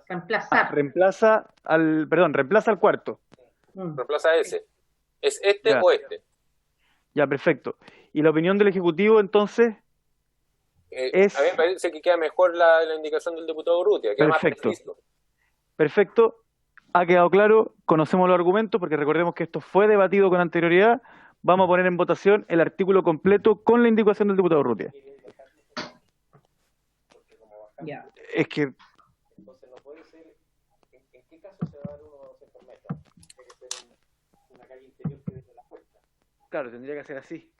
Reemplazar. Reemplaza al cuarto. Reemplaza ese. ¿Es este o este? Ya, perfecto. ¿Y la opinión del Ejecutivo, entonces? A mí me parece que queda mejor la indicación del diputado Urrutia, queda más preciso. Perfecto. Ha quedado claro, conocemos los argumentos, porque recordemos que esto fue debatido con anterioridad. Vamos a poner en votación el artículo completo con la indicación del diputado Urrutia. Ya. Es que... Entonces no puede ser... ¿En qué caso se va a dar uno a 200 metros? Tiene que ser una calle interior que desde la puerta. Claro, tendría que ser así.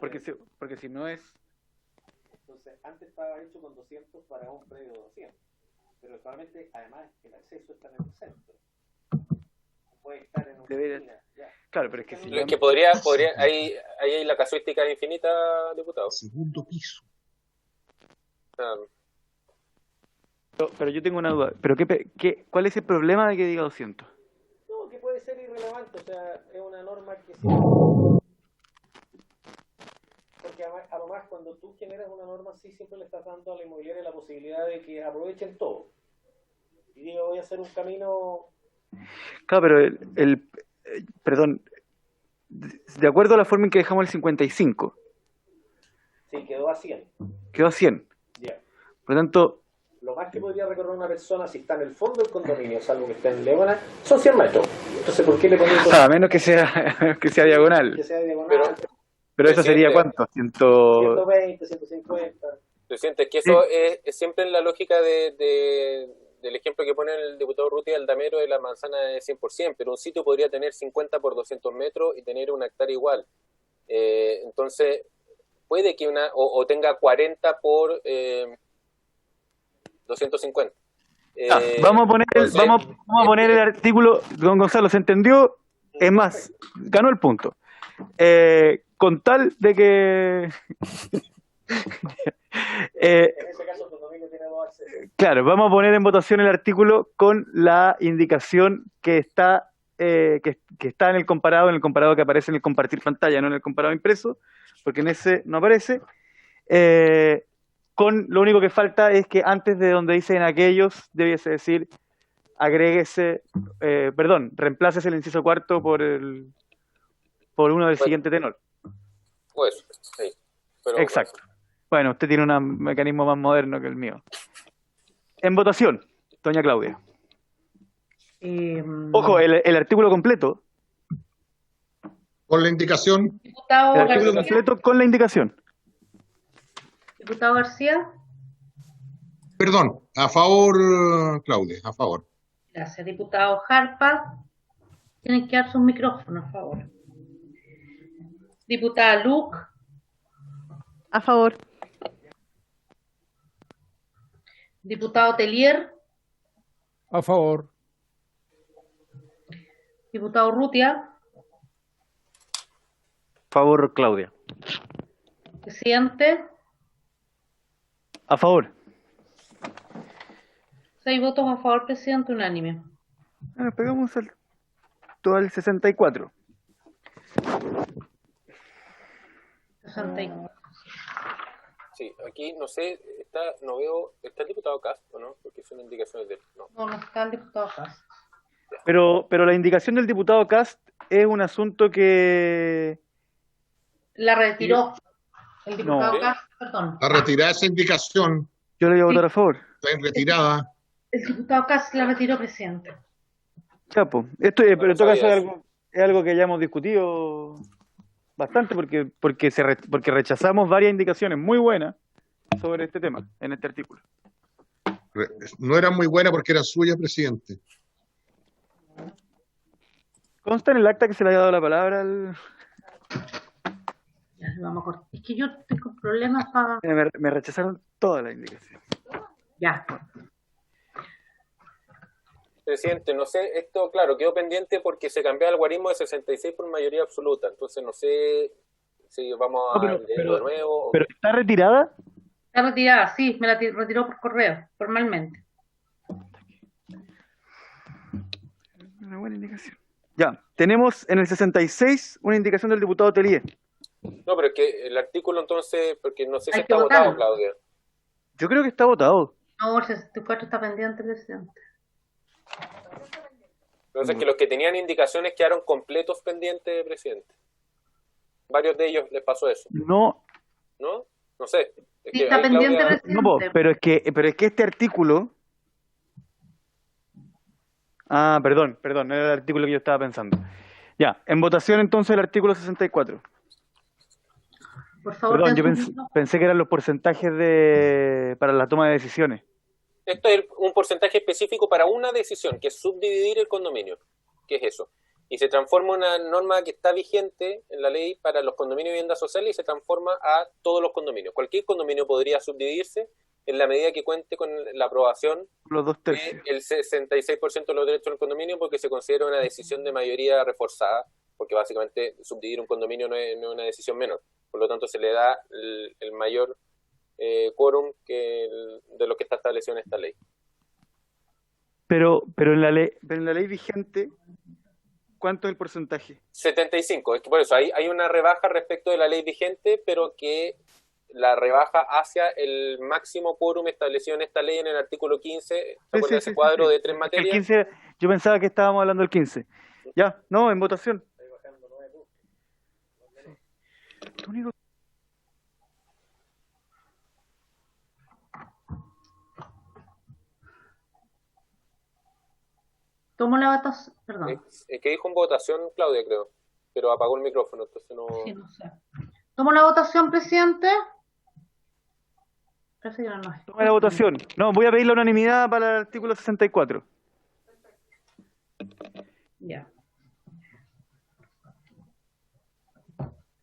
Porque si no es... Entonces, antes estaba hecho con 200 para un predio de 200. Pero actualmente, además, el acceso está en el centro. Puede estar en una esquina. Claro, pero es que si... Que podría ahí hay la casuística infinita, diputado. Segundo piso. Pero yo tengo una duda. ¿Pero cuál es el problema de que diga 200? No, que puede ser irrelevante, o sea, es una norma que sí. Porque además cuando tú generas una norma así, siempre le estás dando a la inmobiliaria la posibilidad de que aprovechen todo. Y digo, voy a hacer un camino... Claro, pero perdón, de acuerdo a la forma en que dejamos el 55, Sí, quedó a 100. quedó a 100. Ya. Por lo tanto, Lo más que podría recorrer una persona si está en el fondo del condominio, salvo que esté en Leona, son 100 metros. Entonces, ¿por qué le ponemos a menos que sea, que sea diagonal. que sea diagonal? Pero eso sería ¿cuánto? 120, 150. Presidente, es que eso es siempre en la lógica del ejemplo que pone el diputado Ruti Aldamero de la manzana de 100%, pero un sitio podría tener 50 por 200 metros y tener una hectárea igual. Entonces, puede que o tenga 40 por 250. Vamos a poner el artículo, don Gonzalo, ¿se entendió? Es más, ganó el punto. Con tal de que... En ese caso, el condominio tiene 2 accesos. Claro, vamos a poner en votación el artículo con la indicación que está en el comparado que aparece en el compartir pantalla, no en el comparado impreso, porque en ese no aparece. Con lo único que falta es que antes de donde dicen aquellos, debiese decir reemplácese el inciso cuarto por uno del siguiente tenor. Pues, sí. Pero, Exacto. Bueno, usted tiene un mecanismo más moderno que el mío. En votación, doña Claudia. Ojo, el artículo completo. Con la indicación. Diputado El artículo García. completo con la indicación. Diputado García. Perdón, a favor, Claudia, a favor. Gracias. Diputado Jarpa. Tienen que dar sus micrófonos, a favor. Diputada Luc. A favor. Diputado Telier. A favor. Diputado Urrutia. Favor, Claudia. Presidente. A favor. 6 votos a favor, presidente, unánime. Bueno, pegamos todo el 64. 64. sí, aquí no sé, no veo, ¿está el diputado Castro, no? Porque son indicaciones de él. No. No está el diputado Cast. Pero la indicación del diputado Cast es un asunto que... La retiró. El diputado No. Cast, perdón. A retirar esa indicación, Yo le voy a votar a favor. está en retirada. El diputado Cast la retiró, presidente. Capo. Esto, pero en todo caso sabía es algo que ya hemos discutido bastante porque rechazamos varias indicaciones muy buenas sobre este tema, en este artículo. No era muy buena porque era suya, presidente. ¿Consta en el acta que se le haya dado la palabra al... Ya, vamos a cortar. Es que yo tengo problemas para... Me rechazaron todas las indicaciones. Ya. Presidente, no sé, esto, claro, quedó pendiente porque se cambió el algoritmo de 66 por mayoría absoluta, entonces no sé si vamos a leerlo de nuevo. ¿Pero está retirada? Está retirada, sí, me la retiró por correo, formalmente. Una buena indicación. Ya, tenemos en el 66 una indicación del diputado Telier. No, pero es que el artículo entonces, porque no sé si Hay que está votado, votarlo. Claudia. Yo creo que está votado. No, el 64 está pendiente, presidente. Entonces que los que tenían indicaciones quedaron completos pendientes, presidente. Varios de ellos les pasó eso, No, ¿no? No sé. Es Sí, que está ahí, pendiente, Claudia, presidente. no, pero es que este artículo... Ah, perdón, no era el artículo que yo estaba pensando. Ya, en votación entonces el artículo 64. Por favor, Perdón, yo den sus pensé que eran los porcentajes para la toma de decisiones. esto es un porcentaje específico para una decisión, que es subdividir el condominio. ¿Qué es eso? Y se transforma en una norma que está vigente en la ley para los condominios de vivienda social y se transforma a todos los condominios. Cualquier condominio podría subdividirse en la medida que cuente con la aprobación Los 2/3. del 66% de los derechos del condominio, porque se considera una decisión de mayoría reforzada, porque básicamente subdividir un condominio no es una decisión menor. Por lo tanto, se le da el mayor quórum de lo que está establecido en esta ley. Pero en la ley vigente, ¿cuánto es el porcentaje? 75. Es que por eso hay una rebaja respecto de la ley vigente, pero que la rebaja hacia el máximo quórum establecido en esta ley en el artículo 15. ¿Te acuerdas de ese cuadro de 3 El materias? 15, yo pensaba que estábamos hablando del 15. Ya, no, en votación. Lo único- Tomo la votación, perdón. Que dijo en votación Claudia, creo, pero apagó el micrófono, entonces no... Sí, no sé. Tomo la votación, presidente. Parece que no es. Toma la votación. No, voy a pedir la unanimidad para el artículo 64. Ya.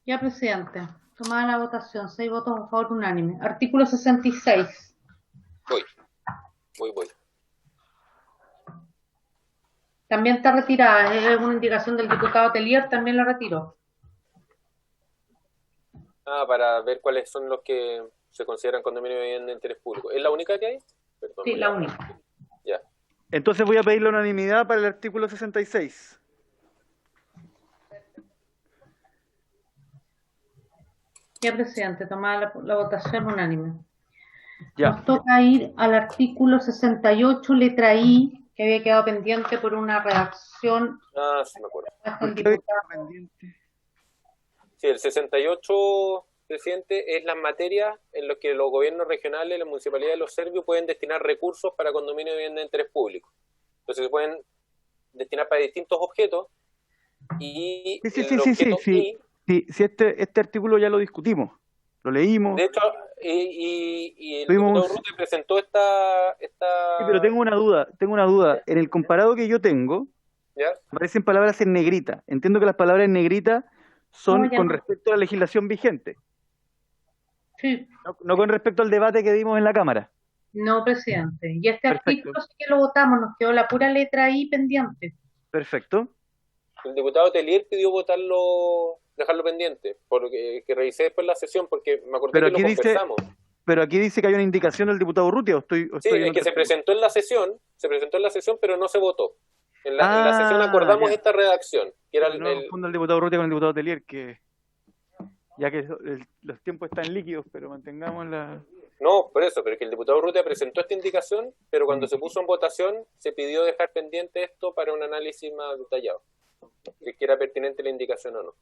Ya, presidente. Tomada la votación. 6 votos a favor unánime. Artículo 66. Voy. También está retirada. Es una indicación del diputado Telier. También la retiró. Para ver cuáles son los que se consideran condominio de vivienda de interés público. ¿Es la única que hay? Perdón, Sí, la única. Ya. Entonces voy a pedir la unanimidad para el artículo 66. Ya, presidente. Tomada la votación unánime. Ya. Nos toca ir al artículo 68, letra I, que había quedado pendiente por una redacción. Sí, me acuerdo. Del diputado. Sí, el 68, presidente, es las materias en las que los gobiernos regionales, las municipalidades de los serbios pueden destinar recursos para condominio de vivienda de interés público. Entonces se pueden destinar para distintos objetos y Sí, este artículo ya lo discutimos, lo leímos. De hecho, y el diputado Urrutia presentó esta... Sí, pero tengo una duda. En el comparado que yo tengo, ¿ya? aparecen palabras en negrita. Entiendo que las palabras en negrita son No, ya con no. respecto a la legislación vigente. Sí. No con respecto al debate que dimos en la Cámara. No, presidente. Y este Perfecto. artículo sí que lo votamos, nos quedó la pura letra I pendiente. Perfecto. El diputado Telier pidió dejarlo pendiente, porque que revisé después la sesión, porque me acordé que lo conversamos. Pero aquí dice que hay una indicación del diputado Urrutia, ¿o estoy Sí, es que se presentó en la sesión, pero no se votó. En la sesión acordamos esta redacción, que era no confunda el diputado Urrutia con el diputado Telier, que ya que los tiempos están líquidos, pero mantengamos la... No, por eso, pero que el diputado Urrutia presentó esta indicación, pero cuando se puso en votación se pidió dejar pendiente esto para un análisis más detallado, que era pertinente la indicación o no.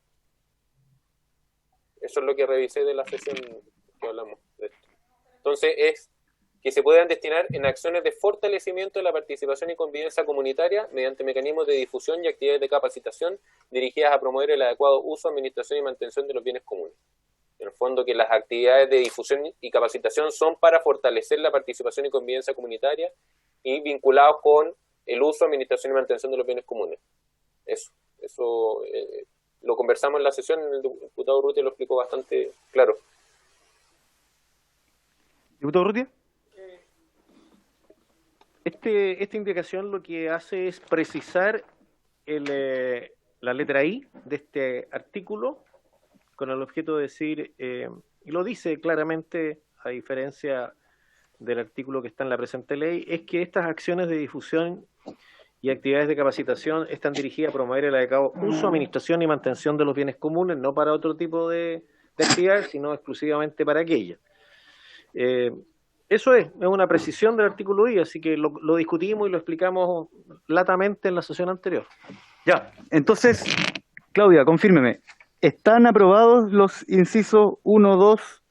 Eso es lo que revisé de la sesión que hablamos de esto. Entonces es que se puedan destinar en acciones de fortalecimiento de la participación y convivencia comunitaria mediante mecanismos de difusión y actividades de capacitación dirigidas a promover el adecuado uso, administración y mantención de los bienes comunes. En el fondo, que las actividades de difusión y capacitación son para fortalecer la participación y convivencia comunitaria y vinculados con el uso, administración y mantención de los bienes comunes. Eso lo conversamos en la sesión, el diputado Urrutia lo explicó bastante claro. ¿Diputado Urrutia? Esta indicación lo que hace es precisar la letra I de este artículo con el objeto de decir, y lo dice claramente, a diferencia del artículo que está en la presente ley, es que estas acciones de difusión y actividades de capacitación están dirigidas a promover el adecuado uso, administración y mantención de los bienes comunes, no para otro tipo de actividades, sino exclusivamente para aquellas. Eso es una precisión del artículo I, así que lo discutimos y lo explicamos latamente en la sesión anterior. Ya, entonces, Claudia, confírmeme. ¿Están aprobados los incisos 1, 2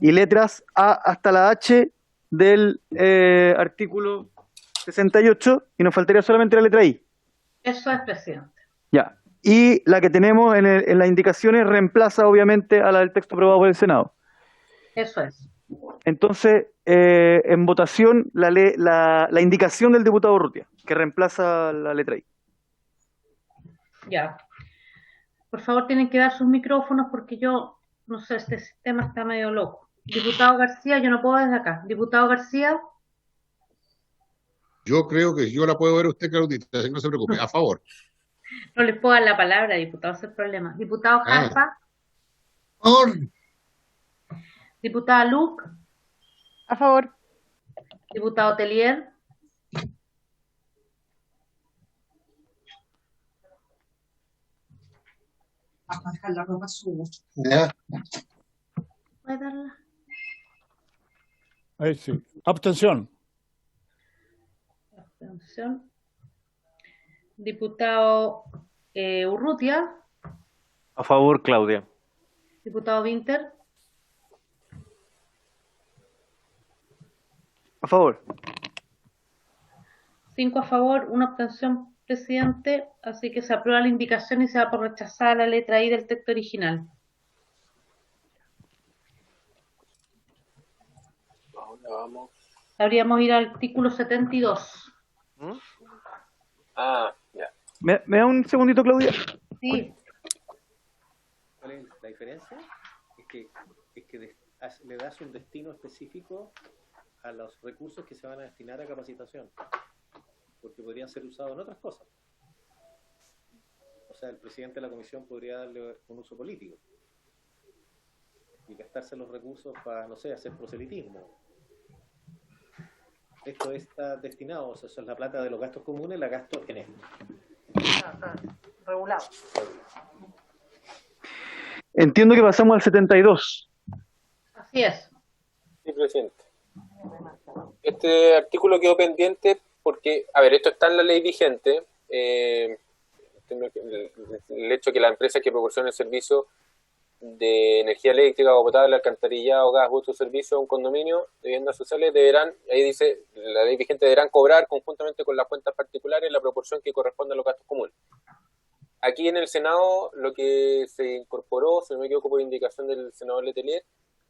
y letras A hasta la H del artículo 68? Y nos faltaría solamente la letra I. Eso es, presidente. Ya. Y la que tenemos en las indicaciones reemplaza, obviamente, a la del texto aprobado por el Senado. Eso es. Entonces, en votación, la indicación del diputado Urrutia, que reemplaza la letra I. Ya. Por favor, tienen que dar sus micrófonos porque yo, no sé, este sistema está medio loco. Diputado García, yo no puedo desde acá. Diputado García. Yo creo que yo la puedo ver usted, Claudita, así que no se preocupe. A favor. No les puedo dar la palabra, diputado, ese es el problema. Diputado Jalpa. A favor. Diputada Luc. A favor. Diputado Telier. hasta dejar la ropa suya. Ya. ¿Puede darla? Ahí sí. Abstención. Abstención. Diputado Urrutia. A favor, Claudia. Diputado Winter. A favor. 5 a favor, 1 abstención, presidente. Así que se aprueba la indicación y se da por rechazada la letra I del texto original. Ahora vamos. Habríamos ido al artículo 72. Ah, ya. ¿Me da un segundito, Claudia? Sí. ¿Cuál es la diferencia? Es que le das un destino específico a los recursos que se van a destinar a capacitación, porque podrían ser usados en otras cosas. O sea, el presidente de la comisión podría darle un uso político y gastarse los recursos para, no sé, hacer proselitismo. Esto está destinado, o sea, eso es la plata de los gastos comunes, la gasto en esto. Regulado. Entiendo que pasamos al 72. Así es. Sí, presidente. Este artículo quedó pendiente porque, a ver, esto está en la ley vigente. El hecho que la empresa que proporciona el servicio de energía eléctrica o potable, alcantarillado, gas, u otro servicio a un condominio de viviendas sociales deberán, ahí dice, la ley vigente deberán cobrar conjuntamente con las cuentas particulares la proporción que corresponde a los gastos comunes. Aquí en el Senado lo que se incorporó, si no me equivoco por indicación del senador Letelier,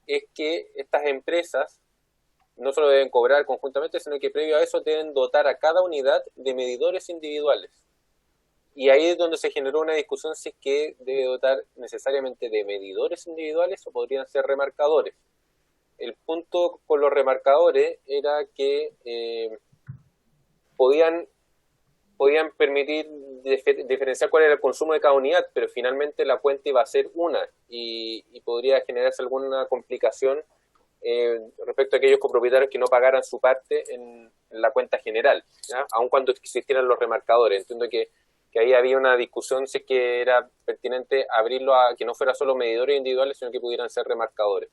es que estas empresas no solo deben cobrar conjuntamente, sino que previo a eso deben dotar a cada unidad de medidores individuales. Y ahí es donde se generó una discusión si es que debe dotar necesariamente de medidores individuales o podrían ser remarcadores. El punto con los remarcadores era que podían permitir diferenciar cuál era el consumo de cada unidad, pero finalmente la cuenta iba a ser una y podría generarse alguna complicación respecto a aquellos copropietarios que no pagaran su parte en la cuenta general, ¿ya? Aun cuando existieran los remarcadores. Entiendo que ahí había una discusión si es que era pertinente abrirlo a que no fuera solo medidores individuales, sino que pudieran ser remarcadores.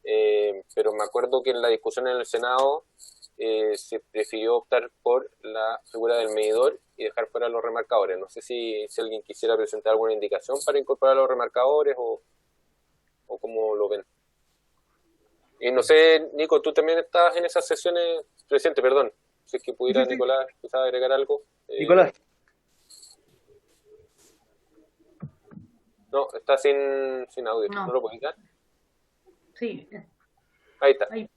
Pero me acuerdo que en la discusión en el Senado se prefirió optar por la figura del medidor y dejar fuera los remarcadores. No sé si alguien quisiera presentar alguna indicación para incorporar los remarcadores o cómo lo ven. No sé, Nico, tú también estabas en esas sesiones, presidente, perdón, si es que pudiera, sí. Nicolás, quizás agregar algo. Nicolás. No, está sin audio, No. ¿no lo puedes quitar? Sí. Ahí está. Ahí.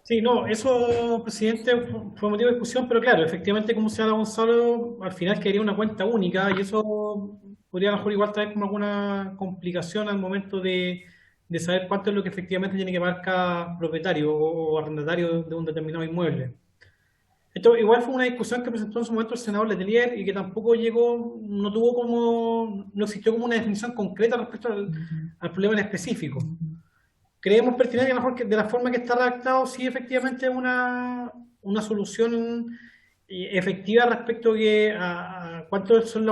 Sí, no, eso, presidente, fue motivo de discusión, pero claro, efectivamente, como señala Gonzalo, al final quedaría una cuenta única y eso podría a lo mejor igual traer como alguna complicación al momento de saber cuánto es lo que efectivamente tiene que pagar cada propietario o arrendatario de un determinado inmueble. Esto igual fue una discusión que presentó en su momento el senador Letelier y que tampoco llegó, no existió como una definición concreta respecto al problema en específico. Creemos pertinente que a lo mejor de la forma que está redactado sí efectivamente es una solución efectiva respecto a cuánto son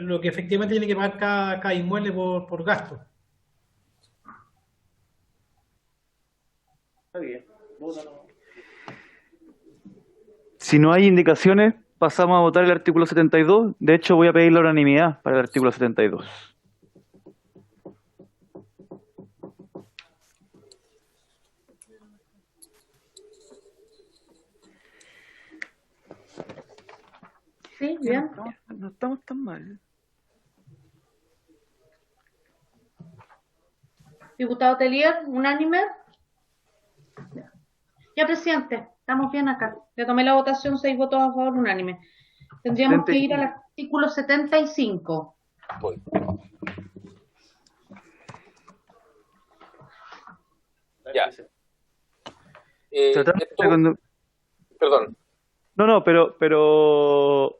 lo que efectivamente tiene que pagar cada inmueble por gasto. Está bien. Si no hay indicaciones, pasamos a votar el artículo 72. De hecho, voy a pedir la unanimidad para el artículo 72. Sí, bien. No estamos tan mal. Diputado Telier, unánime. Ya, presidente, estamos bien acá. Le tomé la votación, 6 votos a favor, unánime. Tendríamos 75. Que ir al artículo 75. Voy. Ya. Perdón. No, pero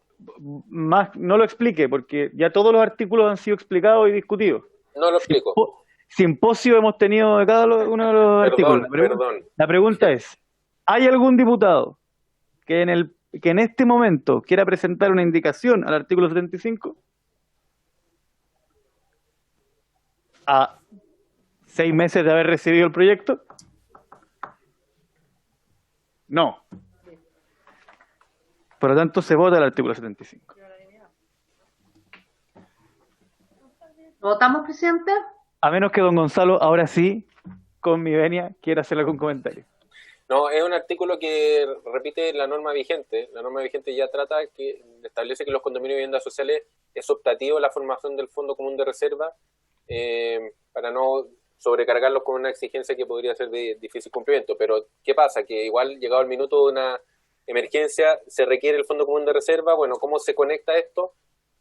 más no lo explique, porque ya todos los artículos han sido explicados y discutidos. No lo explico. Simposio hemos tenido de cada uno de los artículos. Perdón. La pregunta es, ¿hay algún diputado que en este momento quiera presentar una indicación al artículo 75? a 6 meses de haber recibido el proyecto? No. Por lo tanto, se vota el artículo 75. ¿Votamos, presidente? A menos que don Gonzalo, ahora sí, con mi venia, quiera hacer algún comentario. No, es un artículo que repite la norma vigente. La norma vigente ya establece que los condominios de viviendas sociales es optativo la formación del Fondo Común de Reserva para no sobrecargarlos con una exigencia que podría ser de difícil cumplimiento. Pero, ¿qué pasa? Que igual, llegado el minuto de una emergencia, se requiere el Fondo Común de Reserva. Bueno, ¿cómo se conecta esto?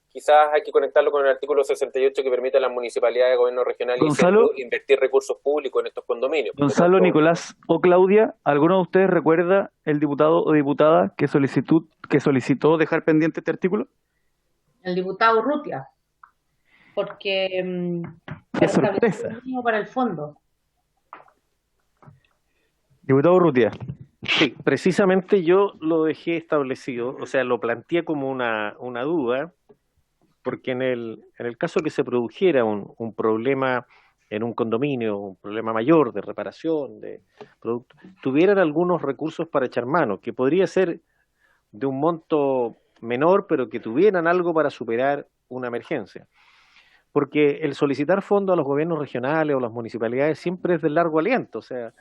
Quizás hay que conectarlo con el artículo 68 que permite a las municipalidades de gobierno regional y centro invertir recursos públicos en estos condominios. Gonzalo, Nicolás o Claudia, ¿alguno de ustedes recuerda el diputado o diputada que solicitó dejar pendiente este artículo? El diputado Urrutia, porque ¡qué sorpresa! Para el fondo. Diputado Urrutia. Sí, precisamente yo lo dejé establecido, o sea, lo planteé como una duda, porque en el caso que se produjera un problema en un condominio, un problema mayor de reparación, de producto, tuvieran algunos recursos para echar mano, que podría ser de un monto menor, pero que tuvieran algo para superar una emergencia. Porque el solicitar fondos a los gobiernos regionales o las municipalidades siempre es de largo aliento. O sea,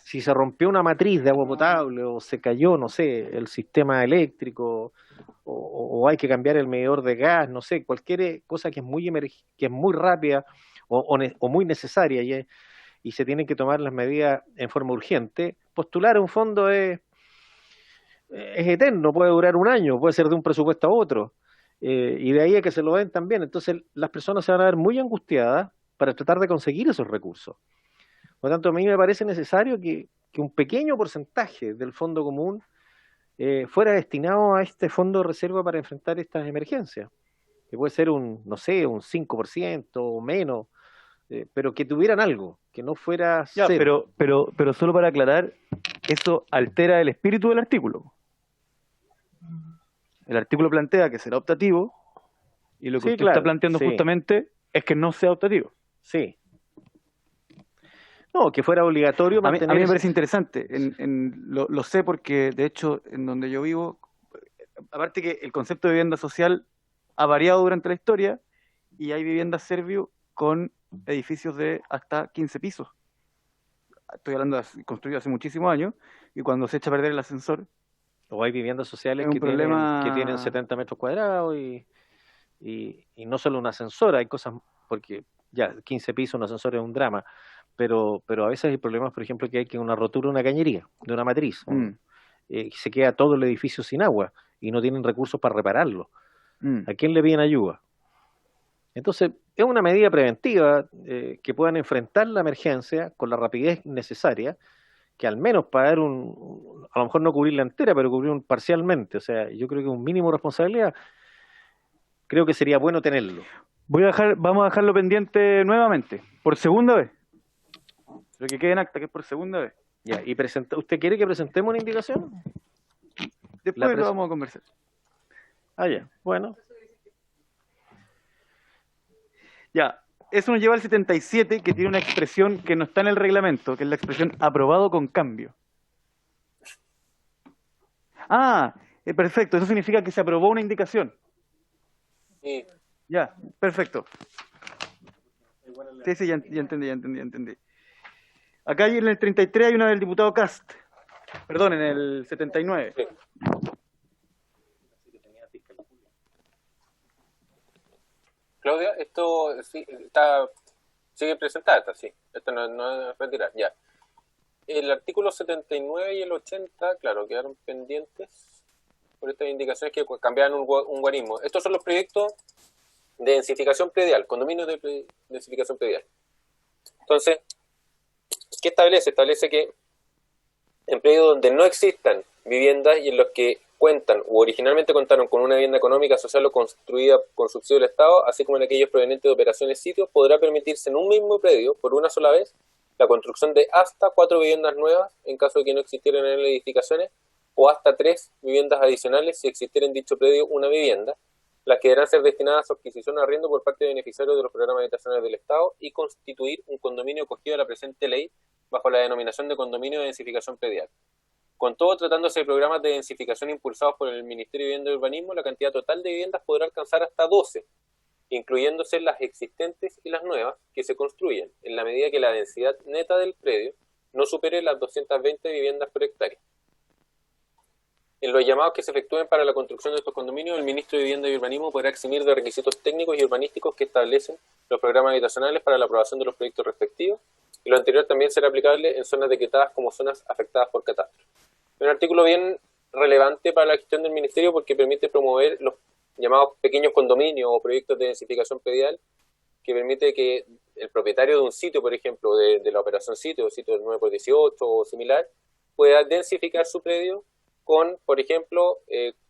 si se rompió una matriz de agua potable o se cayó, no sé, el sistema eléctrico o hay que cambiar el medidor de gas, no sé, cualquier cosa que es muy rápida o muy necesaria y se tienen que tomar las medidas en forma urgente, postular un fondo es eterno, puede durar un año, puede ser de un presupuesto a otro. Y de ahí a que se lo den también. Entonces las personas se van a ver muy angustiadas para tratar de conseguir esos recursos. Por lo tanto, a mí me parece necesario que un pequeño porcentaje del fondo común fuera destinado a este fondo de reserva para enfrentar estas emergencias, que puede ser un 5% o menos, pero que tuvieran algo, que no fuera cero. Pero solo para aclarar, eso altera el espíritu del artículo. El artículo plantea que será optativo y lo que usted está planteando justamente es que no sea optativo. Sí. No, que fuera obligatorio mantener... A mí me parece interesante. Lo sé porque, de hecho, en donde yo vivo, aparte que el concepto de vivienda social ha variado durante la historia y hay viviendas Servio con edificios de hasta 15 pisos. Estoy hablando de construido hace muchísimos años y cuando se echa a perder el ascensor... O hay viviendas sociales que tienen 70 metros cuadrados y no solo un ascensor, hay cosas, porque ya 15 pisos, un ascensor es un drama, pero a veces hay problemas, por ejemplo, que hay una rotura de una cañería, de una matriz, se queda todo el edificio sin agua y no tienen recursos para repararlo. ¿A quién le piden ayuda? Entonces, es una medida preventiva que puedan enfrentar la emergencia con la rapidez necesaria, que al menos pagar a lo mejor no cubrirla entera, pero cubrir parcialmente. O sea, yo creo que un mínimo de responsabilidad, creo que sería bueno tenerlo. Vamos a dejarlo pendiente nuevamente, por segunda vez. Lo que quede en acta, que es por segunda vez. Ya, y ¿usted quiere que presentemos una indicación? Después lo vamos a conversar. Ah, ya, bueno. Ya. Eso nos lleva al 77, que tiene una expresión que no está en el reglamento, que es la expresión aprobado con cambio. Perfecto, eso significa que se aprobó una indicación. Sí. Ya, perfecto. Sí, ya entendí. Acá en el 33 hay una del diputado Cast. Perdón, en el 79. Sí. Claudia, esto sigue presentada, sí. Esto no es retirar, ya. El artículo 79 y el 80, claro, quedaron pendientes por estas indicaciones que cambiaban un guarismo. Estos son los proyectos de densificación predial, condominios de densificación predial. Entonces, ¿qué establece? Establece que en predios donde no existan viviendas y en los que cuentan o originalmente contaron con una vivienda económica, social o construida con subsidio del Estado, así como en aquellos provenientes de operaciones sitios, podrá permitirse en un mismo predio, por una sola vez, la construcción de hasta 4 viviendas nuevas, en caso de que no existieran en las edificaciones, o hasta 3 viviendas adicionales, si existiera en dicho predio una vivienda, las que deberán ser destinadas a su adquisición o arriendo por parte de beneficiarios de los programas habitacionales del Estado y constituir un condominio acogido a la presente ley bajo la denominación de condominio de densificación predial. Con todo, tratándose de programas de densificación impulsados por el Ministerio de Vivienda y Urbanismo, la cantidad total de viviendas podrá alcanzar hasta 12, incluyéndose las existentes y las nuevas que se construyen, en la medida que la densidad neta del predio no supere las 220 viviendas por hectárea. En los llamados que se efectúen para la construcción de estos condominios, el Ministro de Vivienda y Urbanismo podrá eximir de requisitos técnicos y urbanísticos que establecen los programas habitacionales para la aprobación de los proyectos respectivos, y lo anterior también será aplicable en zonas decretadas como zonas afectadas por catastro. Es un artículo bien relevante para la gestión del Ministerio porque permite promover los llamados pequeños condominios o proyectos de densificación predial, que permite que el propietario de un sitio, por ejemplo, de la operación sitio 9x18 o similar, pueda densificar su predio con, por ejemplo,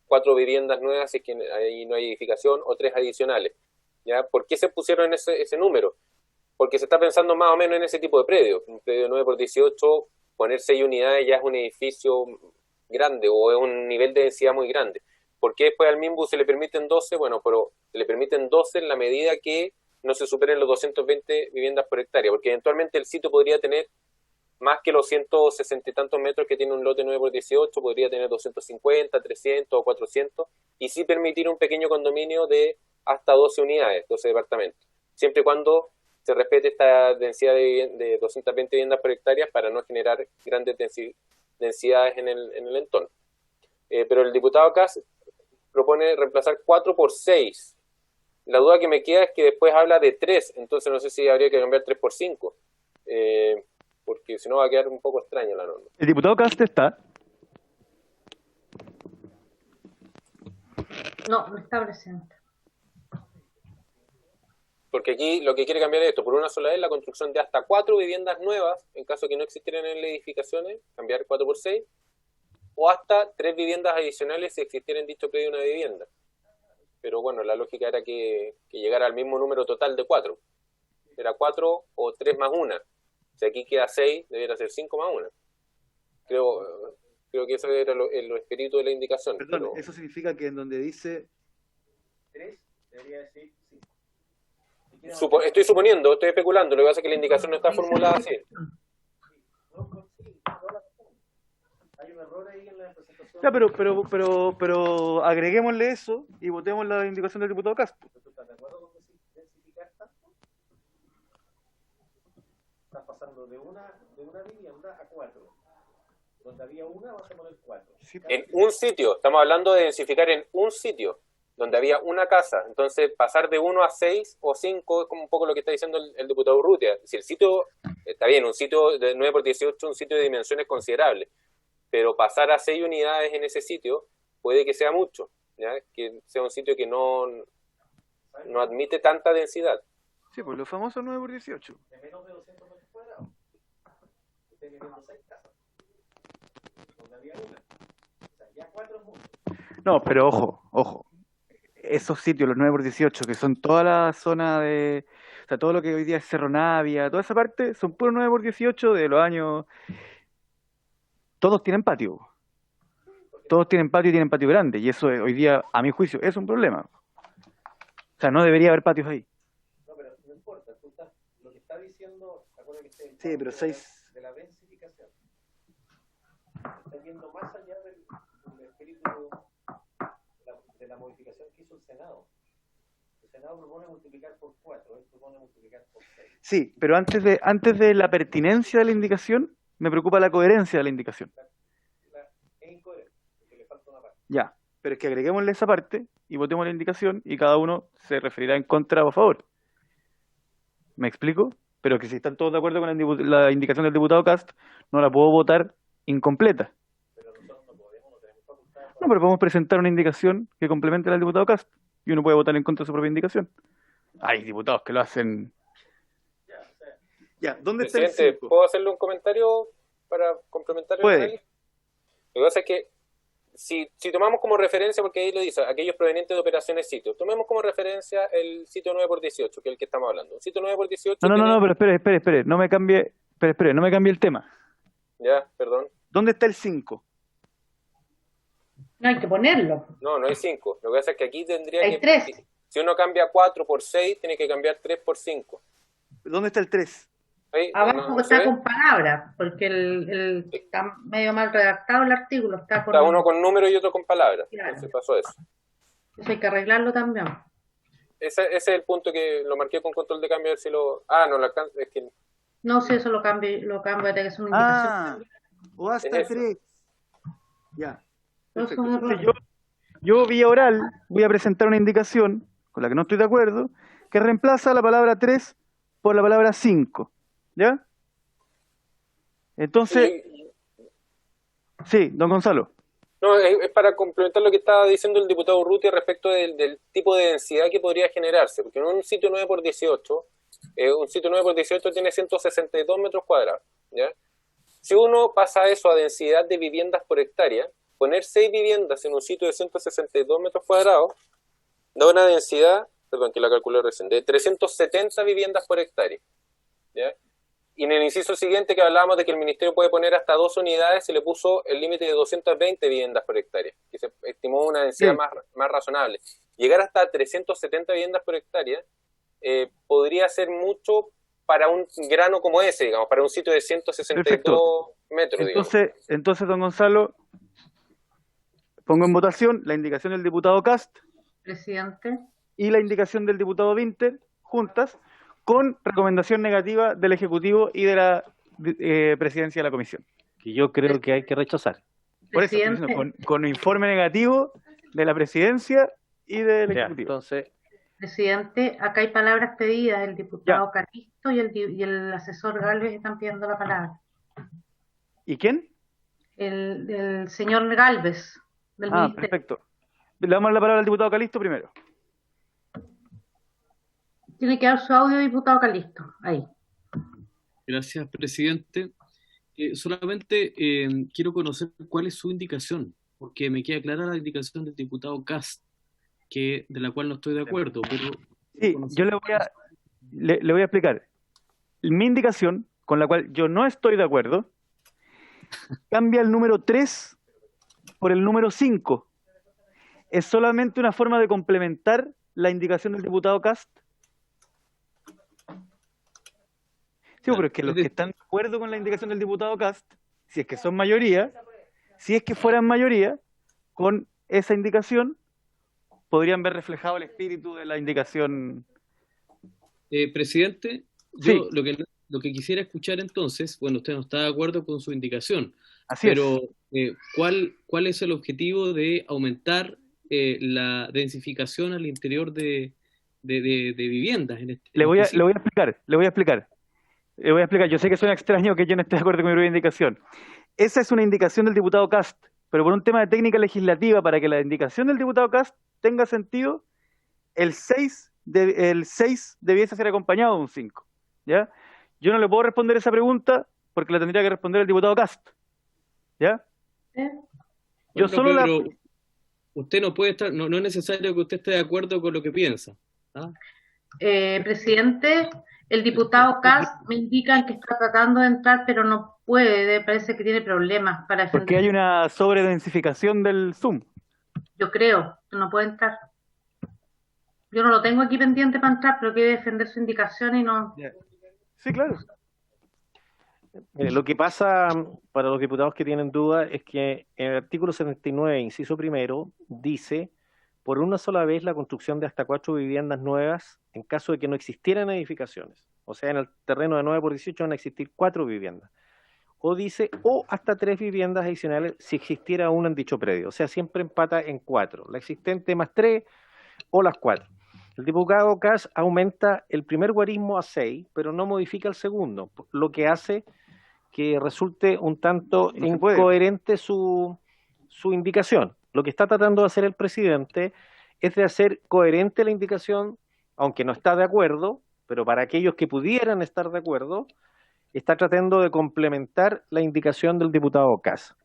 4 viviendas nuevas si es que ahí no hay edificación, o 3 adicionales. ¿Ya? ¿Por qué se pusieron ese número? Porque se está pensando más o menos en ese tipo de predio. Un predio 9x18, poner 6 unidades ya es un edificio grande o es un nivel de densidad muy grande. ¿Por qué después al MIMBU se le permiten 12? Bueno, pero se le permiten 12 en la medida que no se superen los 220 viviendas por hectárea, porque eventualmente el sitio podría tener más que los 160 y tantos metros que tiene un lote 9x18, podría tener 250, 300 o 400, y sí permitir un pequeño condominio de hasta 12 unidades, 12 departamentos, siempre y cuando se respete esta densidad de 220 viviendas por hectárea para no generar grandes densidades en el entorno. Pero el diputado Kass propone reemplazar 4 por 6. La duda que me queda es que después habla de 3, entonces no sé si habría que cambiar 3 por 5, porque si no va a quedar un poco extraña la norma. ¿El diputado Cast está? No, no está presente. Porque aquí lo que quiere cambiar es esto, por una sola vez la construcción de hasta 4 viviendas nuevas, en caso de que no existieran en las edificaciones, cambiar 4 por 6, o hasta 3 viviendas adicionales si existiera en dicho predio una vivienda. Pero bueno, la lógica era que llegara al mismo número total de 4. Era 4 o 3 más 1. Si aquí queda 6, debería ser 5 más 1. Creo que eso era el espíritu de la indicación. Perdón, pero... eso significa que en donde dice 3, debería decir 5. Estoy suponiendo, estoy especulando, lo que pasa es que la indicación no está formulada así. Hay un error ahí en la presentación. Ya, pero agreguémosle eso y votemos la indicación del diputado Cast. ¿Tú estás de acuerdo con densificar tanto? Estás pasando de una vivienda a 4. Donde había una vas a poner 4. Sí. En un sitio, estamos hablando de densificar en un sitio, donde había una casa. Entonces, pasar de 1 a 6 o 5 es como un poco lo que está diciendo el diputado Urrutia. Si el sitio, está bien, un sitio de 9x18, un sitio de dimensiones considerables, pero pasar a 6 unidades en ese sitio puede que sea mucho, ¿ya? Que sea un sitio que no admite tanta densidad. Sí, pues los famosos 9x18. De menos de 200 metros cuadrados. Estoy viviendo 6 casas. Donde había una. O sea, ya 4 es mucho. No, pero ojo. Esos sitios, los 9x18, que son toda la zona de... O sea, todo lo que hoy día es Cerro Navia, toda esa parte, son puros 9x18 de los años... Todos tienen patio. Todos tienen patio y tienen patio grande. Y eso hoy día, a mi juicio, es un problema. O sea, no debería haber patios ahí. No, pero no importa. Tú estás, lo que está diciendo, acuérdate que esté Sí, pero 6... de la densificación. Está yendo más allá del espíritu de la modificación que hizo el Senado. El Senado propone multiplicar por 4, él propone multiplicar por 6. Sí, pero antes de la pertinencia de la indicación, me preocupa la coherencia de la indicación. Es incoherente, porque le falta una parte. Ya, pero es que agreguémosle esa parte y votemos la indicación y cada uno se referirá en contra o a favor. ¿Me explico? Pero que si están todos de acuerdo con la indicación del diputado Cast, no la puedo votar incompleta. Pero nosotros no tenemos facultad. No, pero podemos presentar una indicación que complemente la del diputado Cast y uno puede votar en contra de su propia indicación. Hay diputados que lo hacen... Ya, ¿dónde está el Presidente, 5? ¿puedo hacerle un comentario para complementar el Puede. análisis? Lo que pasa es que si tomamos como referencia, porque ahí lo dice, aquellos provenientes de operaciones sitio, tomemos como referencia el sitio 9x18, que es el que estamos hablando. Un sitio 9x18... No, pero espere, no me cambie el tema. Ya, perdón. ¿Dónde está el 5? No hay que ponerlo. No, no hay 5. Lo que pasa es que aquí tendría Hay que... 3. Si uno cambia 4 por 6, tiene que cambiar 3 por 5. ¿Dónde está el 3? Ahí, Abajo ¿no se está ve? con palabras, porque está medio mal redactado el artículo. Está Está uno con número y otro con palabras. Claro. Entonces pasó eso. Eso hay que arreglarlo también. Ese es el punto que lo marqué con control de cambio, a ver si lo... Ah, no, lo alcanzo, es que... No sé, eso lo cambio, de que es una indicación. O hasta Es eso. 3. Ya. No, Perfecto. son Entonces, errores. yo vía oral voy a presentar una indicación con la que no estoy de acuerdo, que reemplaza la palabra 3 por la palabra 5. ¿Ya? Entonces, sí, don Gonzalo. No, es para complementar lo que estaba diciendo el diputado Urrutia respecto del tipo de densidad que podría generarse, porque en un sitio 9x18, un sitio 9x18 tiene 162 metros cuadrados, ¿ya? Si uno pasa eso a densidad de viviendas por hectárea, poner 6 viviendas en un sitio de 162 metros cuadrados da una densidad, perdón, que la calculé recién, de 370 viviendas por hectárea, ¿ya? Y en el inciso siguiente que hablábamos de que el ministerio puede poner hasta 2 unidades, se le puso el límite de 220 viviendas por hectárea, que se estimó una densidad más razonable. Llegar hasta 370 viviendas por hectárea podría ser mucho para un grano como ese, digamos, para un sitio de 162 Perfecto. metros. Entonces, don Gonzalo, pongo en votación la indicación del diputado Cast Presidente. y la indicación del diputado Winter juntas, con recomendación negativa del Ejecutivo y de la presidencia de la Comisión. Que yo creo que hay que rechazar. Por eso, estoy diciendo, con informe negativo de la presidencia y del Ejecutivo. Entonces, Presidente, acá hay palabras pedidas. El diputado Calisto y el asesor Galvez están pidiendo la palabra. ¿Y quién? El señor Galvez, del ministerio. Perfecto. Le damos la palabra al diputado Calisto primero. Tiene que dar su audio, diputado Calisto. Ahí. Gracias, presidente. Solamente quiero conocer cuál es su indicación, porque me queda clara la indicación del diputado Cast, de la cual no estoy de acuerdo. Pero sí, yo le voy a explicar. Mi indicación, con la cual yo no estoy de acuerdo, cambia el número 3 por el número 5. Es solamente una forma de complementar la indicación del diputado Cast. Sí, pero es que los que están de acuerdo con la indicación del diputado Cast, si es que son mayoría, si es que fueran mayoría, con esa indicación podrían ver reflejado el espíritu de la indicación. Presidente, yo lo que quisiera escuchar entonces, bueno, usted no está de acuerdo con su indicación, pero ¿cuál es el objetivo de aumentar la densificación al interior de viviendas? Le voy a explicar. Yo sé que suena extraño que yo no esté de acuerdo con mi propia indicación. Esa es una indicación del diputado Cast, pero por un tema de técnica legislativa, para que la indicación del diputado Cast tenga sentido, el 6 debiese ser acompañado de un 5. ¿Ya? Yo no le puedo responder esa pregunta porque la tendría que responder el diputado Cast. ¿Ya? Yo solo pero usted no puede estar, no es necesario que usted esté de acuerdo con lo que piensa. ¿Ah? Presidente, el diputado Cast me indican que está tratando de entrar, pero no puede, parece que tiene problemas para defender. Porque hay una sobredensificación del Zoom. Yo creo que no puede entrar. Yo no lo tengo aquí pendiente para entrar, pero quiere defender su indicación y no. Sí, claro. Lo que pasa para los diputados que tienen dudas es que en el artículo 79, inciso primero, dice: por una sola vez la construcción de hasta 4 viviendas nuevas en caso de que no existieran edificaciones. O sea, en el terreno de 9x18 van a existir 4 viviendas. O dice, o hasta 3 viviendas adicionales si existiera una en dicho predio. O sea, siempre empata en 4. La existente más 3 o las 4. El diputado Cas aumenta el primer guarismo a 6, pero no modifica el segundo, lo que hace que resulte un tanto incoherente su indicación. Lo que está tratando de hacer el presidente es de hacer coherente la indicación, aunque no está de acuerdo, pero para aquellos que pudieran estar de acuerdo, está tratando de complementar la indicación del diputado Cas.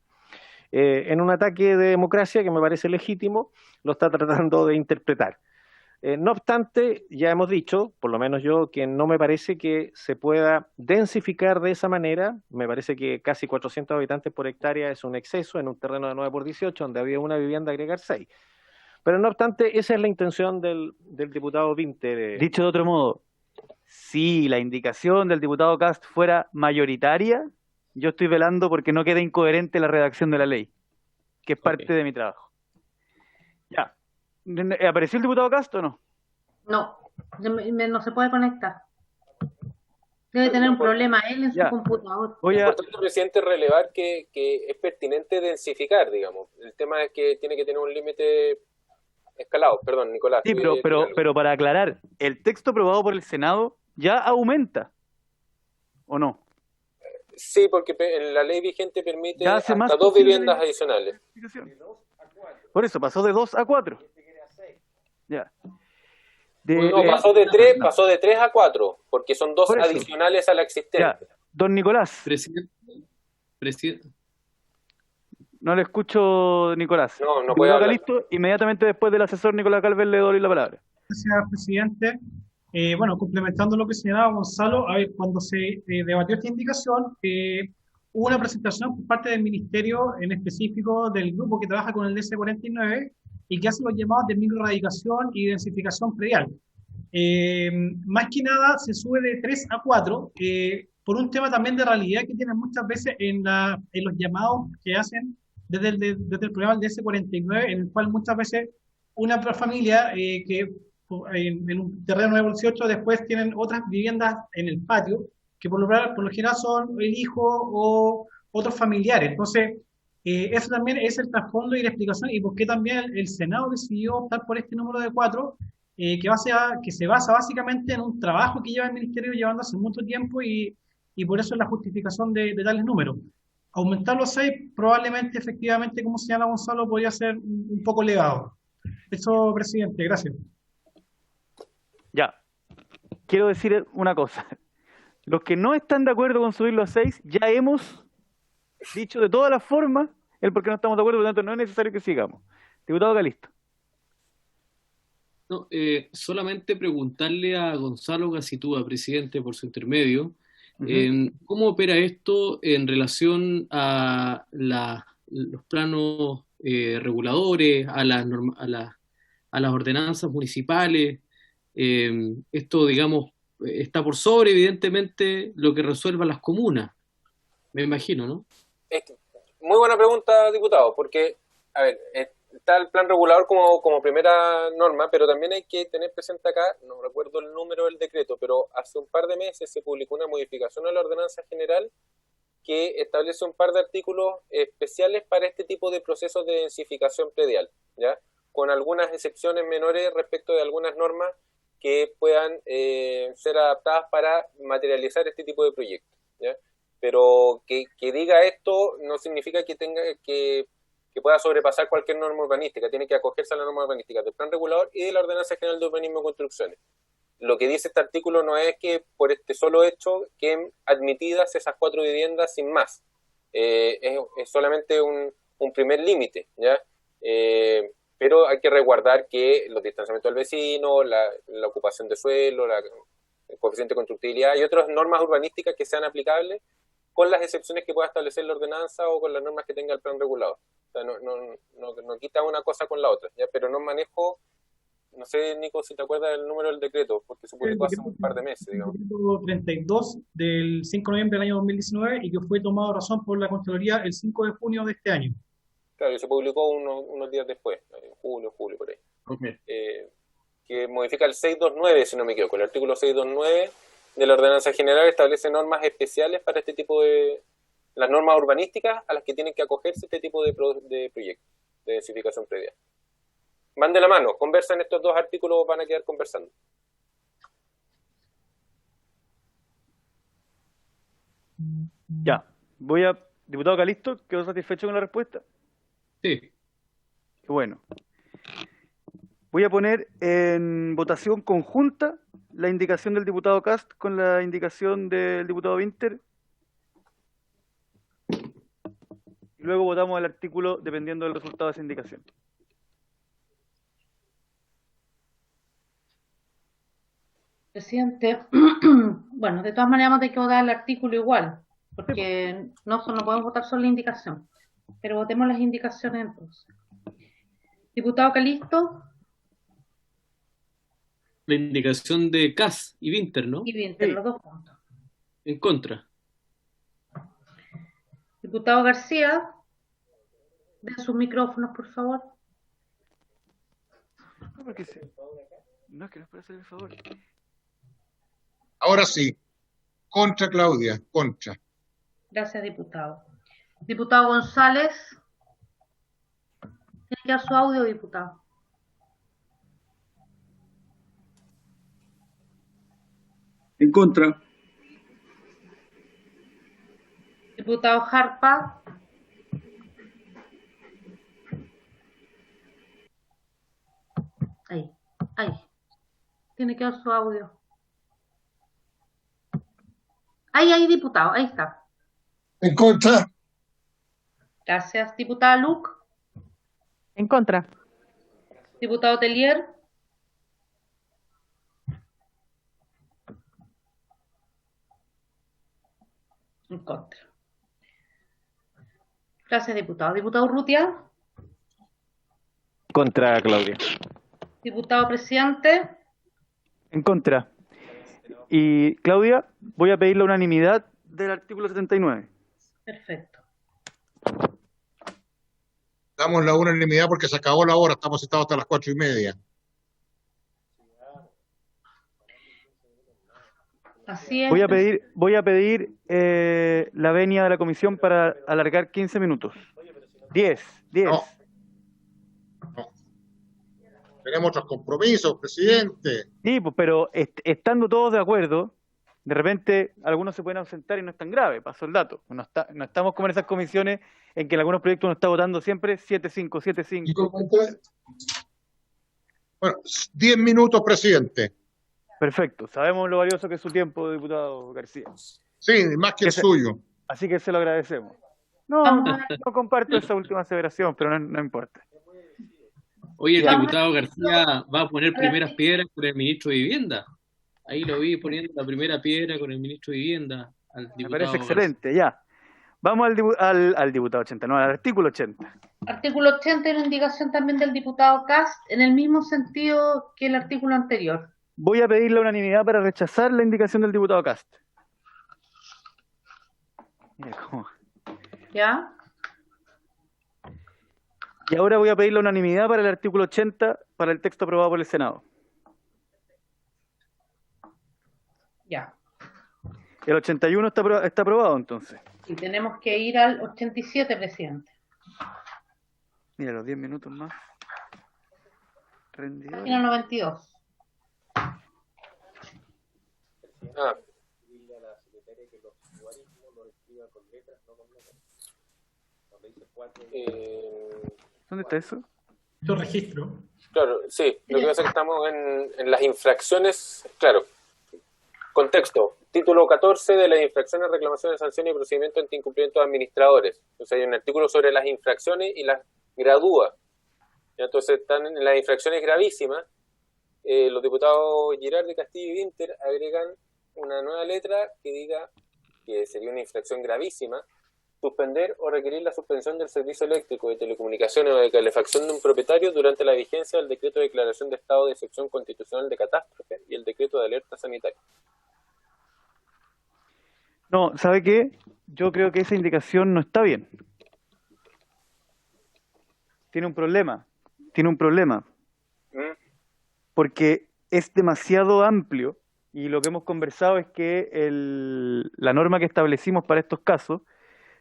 En un ataque de democracia que me parece legítimo, lo está tratando de interpretar. No obstante, ya hemos dicho, por lo menos yo, que no me parece que se pueda densificar de esa manera. Me parece que casi 400 habitantes por hectárea es un exceso en un terreno de 9 por 18, donde había una vivienda, agregar 6. Pero no obstante, esa es la intención del diputado Vinter. Dicho de otro modo, si la indicación del diputado Cast fuera mayoritaria, yo estoy velando porque no quede incoherente la redacción de la ley, que es parte de mi trabajo. Ya. ¿Apareció el diputado Cast o no? No, no se puede conectar. Debe tener un problema él en su computador. Es importante, presidente, relevar que es pertinente densificar, digamos. El tema es que tiene que tener un límite escalado. Perdón, Nicolás. Sí, pero para aclarar, el texto aprobado por el Senado ya aumenta, ¿o no? Sí, porque en la ley vigente permite hasta hasta 2 viviendas adicionales. Por eso, pasó de 2 a 4. Ya. Pasó de 3 a 4, porque son 2 adicionales a la existente. Ya. Don Nicolás. Presidente. No le escucho, Nicolás. No puede hablar. Listo, inmediatamente después del asesor Nicolás Calves le doy la palabra. Gracias, presidente. Bueno, complementando lo que señalaba Gonzalo, a ver, cuando se debatió esta indicación, hubo una presentación por parte del Ministerio, en específico del grupo que trabaja con el DC49 y que hace los llamados de microradicación y densificación predial. Más que nada se sube de 3 a 4 por un tema también de realidad que tienen muchas veces en los llamados que hacen desde el programa del DC49, en el cual muchas veces una familia que en un terreno 9 por 18 después tienen otras viviendas en el patio, que por lo general son el hijo o otros familiares. Entonces, eso también es el trasfondo y la explicación, y por qué también el Senado decidió optar por este número de 4, que se basa básicamente en un trabajo que lleva el Ministerio llevando hace mucho tiempo, y por eso es la justificación de tales números. Aumentarlo a 6, probablemente, efectivamente, como señala Gonzalo, podría ser un poco elevado. Eso, presidente, gracias. Ya, quiero decir una cosa. Los que no están de acuerdo con subirlo a 6, ya hemos dicho de todas las formas el por qué no estamos de acuerdo, por lo tanto no es necesario que sigamos. Diputado Calisto. No, solamente preguntarle a Gonzalo Gacitúa, presidente, por su intermedio, ¿cómo opera esto en relación a los planos reguladores, a las ordenanzas municipales? Esto, digamos, está por sobre, evidentemente, lo que resuelvan las comunas, me imagino, ¿no? Muy buena pregunta, diputado, porque, a ver, está el plan regulador como primera norma, pero también hay que tener presente acá, no recuerdo el número del decreto, pero hace un par de meses se publicó una modificación a la ordenanza general que establece un par de artículos especiales para este tipo de procesos de densificación predial, ¿ya? Con algunas excepciones menores respecto de algunas normas que puedan ser adaptadas para materializar este tipo de proyectos, ¿ya? Pero que diga esto no significa que tenga que pueda sobrepasar cualquier norma urbanística. Tiene que acogerse a la norma urbanística del plan regulador y de la Ordenanza General de Urbanismo y Construcciones. Lo que dice este artículo no es que por este solo hecho queden admitidas esas 4 viviendas sin más. Es solamente un primer límite, ¿ya? Pero hay que resguardar que los distanciamientos del vecino, la ocupación de suelo, el coeficiente de constructibilidad y otras normas urbanísticas que sean aplicables con las excepciones que pueda establecer la ordenanza o con las normas que tenga el plan regulador. O sea, no quita una cosa con la otra, ¿ya? Pero no manejo, no sé, Nico, si te acuerdas del número del decreto, porque se publicó hace un par de meses, digamos. El decreto 32 del 5 de noviembre del año 2019 y que fue tomado razón por la Contraloría el 5 de junio de este año. Claro, y se publicó unos días después, en julio, por ahí. Okay. Que modifica el 629, si no me equivoco. El artículo 629 de la Ordenanza General establece normas especiales para este tipo de... las normas urbanísticas a las que tienen que acogerse este tipo de proyectos de densificación predial. Van de la mano, conversan estos dos artículos, van a quedar conversando. Ya, diputado Calisto, ¿quedó satisfecho con la respuesta? Sí. Qué bueno. Voy a poner en votación conjunta la indicación del diputado Cast con la indicación del diputado Vinter. Y luego votamos el artículo dependiendo del resultado de esa indicación. Presidente, bueno, de todas maneras vamos a tener que votar el artículo igual, porque no podemos votar solo la indicación, pero votemos las indicaciones entonces. Diputado Calisto. La indicación de Kass y Winter, ¿no? Y Winter, los dos puntos. En contra. Diputado García, den sus micrófonos, por favor. No, porque no es que nos puede hacer el favor. Ahora sí. Contra, Claudia. Contra. Gracias, diputado. Diputado González. Tiene que dar su audio, diputado. En contra. Diputado Jarpa. Ahí. Tiene que dar su audio. Ahí, diputado, ahí está. En contra. Gracias. Diputada Luc. En contra. Diputado Telier. En contra. Gracias, diputado. Diputado Urrutia. Contra, Claudia. Diputado presidente. En contra. Y, Claudia, voy a pedir la unanimidad del artículo 79. Perfecto. Damos la unanimidad porque se acabó la hora, estamos sentados hasta las 4:30. Así es. Voy a pedir la venia de la comisión para alargar 15 minutos. 10. No. Tenemos otros compromisos, presidente. Sí, pues, pero estando todos de acuerdo, de repente algunos se pueden ausentar y no es tan grave, paso el dato. No estamos como en esas comisiones en que en algunos proyectos uno está votando siempre 7-5, 7-5. Bueno, 10 minutos, presidente. Perfecto, sabemos lo valioso que es su tiempo, diputado García. Sí, más que el suyo. Así que se lo agradecemos. No comparto esa última aseveración, pero no importa. Oye, el diputado García va a poner primeras piedras con el ministro de Vivienda. Ahí lo vi poniendo la primera piedra con el ministro de Vivienda. Me parece excelente, ya. Vamos al diputado 80, no, al artículo 80. Artículo 80 y una indicación también del diputado Cast en el mismo sentido que el artículo anterior. Voy a pedir la unanimidad para rechazar la indicación del diputado Cast. Mira cómo. ¿Ya? Y ahora voy a pedir la unanimidad para el artículo 80, para el texto aprobado por el Senado. Ya. El 81 está aprobado, entonces. Y tenemos que ir al 87, presidente. Mira, los 10 minutos más. Rendido. Página 92. ¿Dónde está eso? Los registros. Claro, sí. Lo que pasa es que estamos en las infracciones, claro. Contexto. Título 14 de las infracciones, reclamaciones, sanciones y procedimientos ante incumplimientos de administradores. Entonces hay un artículo sobre las infracciones y las gradúa. Entonces están en las infracciones gravísimas. Los diputados Girardi, Castillo y Winter agregan una nueva letra que diga que sería una infracción gravísima: suspender o requerir la suspensión del servicio eléctrico, de telecomunicaciones o de calefacción de un propietario durante la vigencia del decreto de declaración de estado de excepción constitucional de catástrofe y el decreto de alerta sanitaria. No, ¿sabe qué? Yo creo que esa indicación no está bien. Tiene un problema. Porque es demasiado amplio y lo que hemos conversado es que la norma que establecimos para estos casos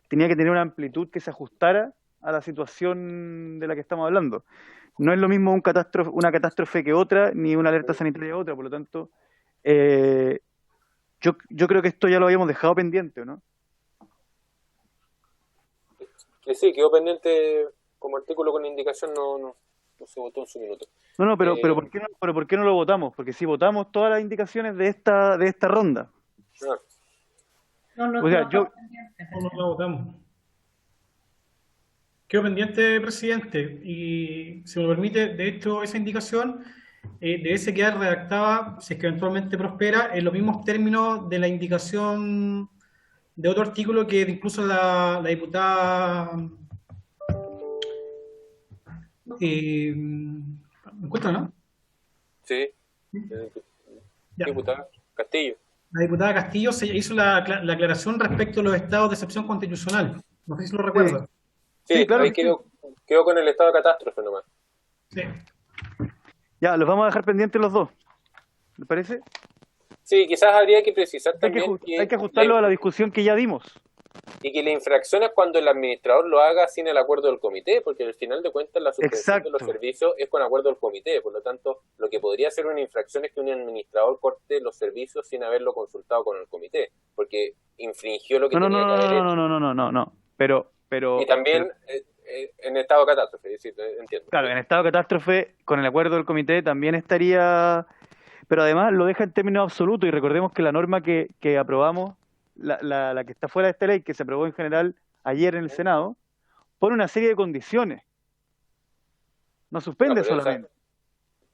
tenía que tener una amplitud que se ajustara a la situación de la que estamos hablando. No es lo mismo una catástrofe que otra, ni una alerta sanitaria que otra, por lo tanto, yo creo que esto ya lo habíamos dejado pendiente, ¿no? Que sí, quedó pendiente como artículo con indicación, no se votó en su minuto. No, pero ¿por qué no lo votamos? Porque si votamos todas las indicaciones de esta ronda. No lo votamos. Quedó pendiente, presidente, y si me permite, de hecho, esa indicación debiese quedar redactada, si es que eventualmente prospera, en los mismos términos de la indicación de otro artículo que incluso la diputada ¿me encuentra, no? Sí. Ya. Diputada Castillo. La diputada Castillo se hizo la aclaración respecto a los estados de excepción constitucional. No sé si lo recuerda. Sí, claro, ahí quedó con el estado de catástrofe nomás. Sí. Ya, los vamos a dejar pendientes los dos. ¿Le parece? Sí, quizás habría que precisar también hay que ajustarlo a la discusión que ya dimos. Y que la infracción es cuando el administrador lo haga sin el acuerdo del comité, porque al final de cuentas la suspensión de los servicios es con acuerdo del comité. Por lo tanto, lo que podría ser una infracción es que un administrador corte los servicios sin haberlo consultado con el comité, porque infringió lo que tenía que haber hecho. No. Pero y también en estado de catástrofe, es decir, entiendo. Claro, en estado de catástrofe, con el acuerdo del comité también estaría... Pero además lo deja en términos absolutos, y recordemos que la norma que aprobamos, la que está fuera de esta ley, que se aprobó en general ayer en el Senado, pone una serie de condiciones. No suspende solamente.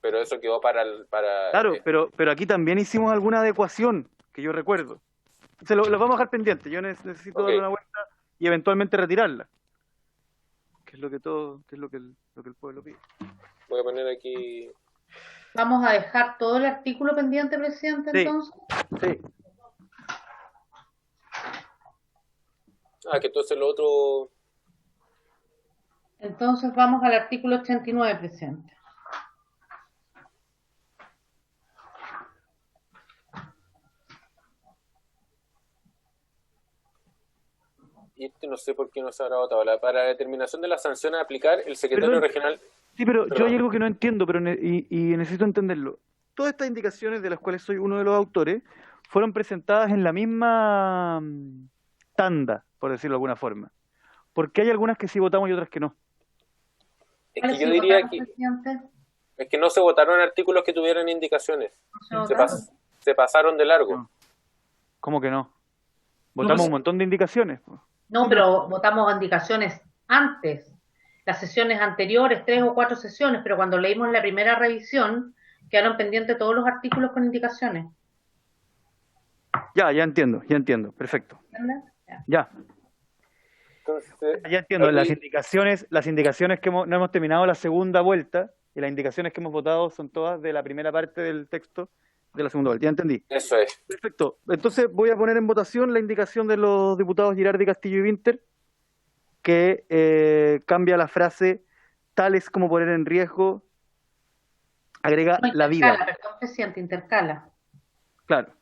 Pero eso quedó para... Claro, pero aquí también hicimos alguna adecuación, que yo recuerdo. Entonces lo vamos a dejar pendiente. Yo necesito darle una vuelta y eventualmente retirarla. Que es lo que el pueblo pide. Voy a poner aquí... Vamos a dejar todo el artículo pendiente, presidente, entonces. Sí. Que entonces lo otro... Entonces vamos al artículo 89, presidente. Y no sé por qué no se habrá votado. Para la determinación de la sanción a aplicar, el secretario regional... Sí, pero yo hay algo que no entiendo, y necesito entenderlo. Todas estas indicaciones, de las cuales soy uno de los autores, fueron presentadas en la misma tanda, por decirlo de alguna forma. Porque hay algunas que sí votamos y otras que no. Es que yo diría que... Es que no se votaron artículos que tuvieran indicaciones. Se pasaron de largo. ¿Cómo que no? Votamos un montón de indicaciones. No, pero votamos indicaciones antes. Las sesiones anteriores, 3 o 4 sesiones, pero cuando leímos la primera revisión, quedaron pendientes todos los artículos con indicaciones. Ya entiendo, perfecto. ¿Entiendes? Ya. Entonces, ya entiendo, las indicaciones que no hemos terminado la segunda vuelta, y las indicaciones que hemos votado son todas de la primera parte del texto de la segunda vuelta, ya entendí. Eso es. Perfecto, entonces voy a poner en votación la indicación de los diputados Girardi, Castillo y Winter, que cambia la frase tales como poner en riesgo, agrega la vida. Perdón, presidente, intercala. Claro.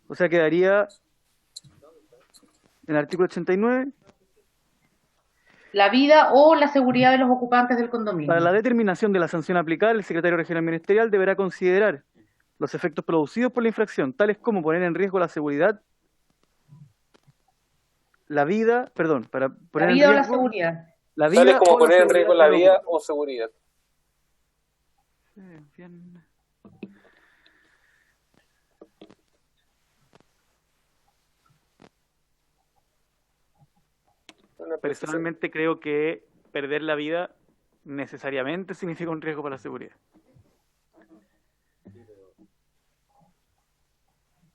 O sea, quedaría en el artículo 89. La vida o la seguridad de los ocupantes del condominio. Para la determinación de la sanción aplicable, el secretario regional ministerial deberá considerar los efectos producidos por la infracción, tales como poner en riesgo la seguridad, la vida, perdón, para poner la vida en riesgo, o la seguridad. La vida tales como o poner en riesgo la vida o seguridad. Bien. Personalmente creo que perder la vida necesariamente significa un riesgo para la seguridad.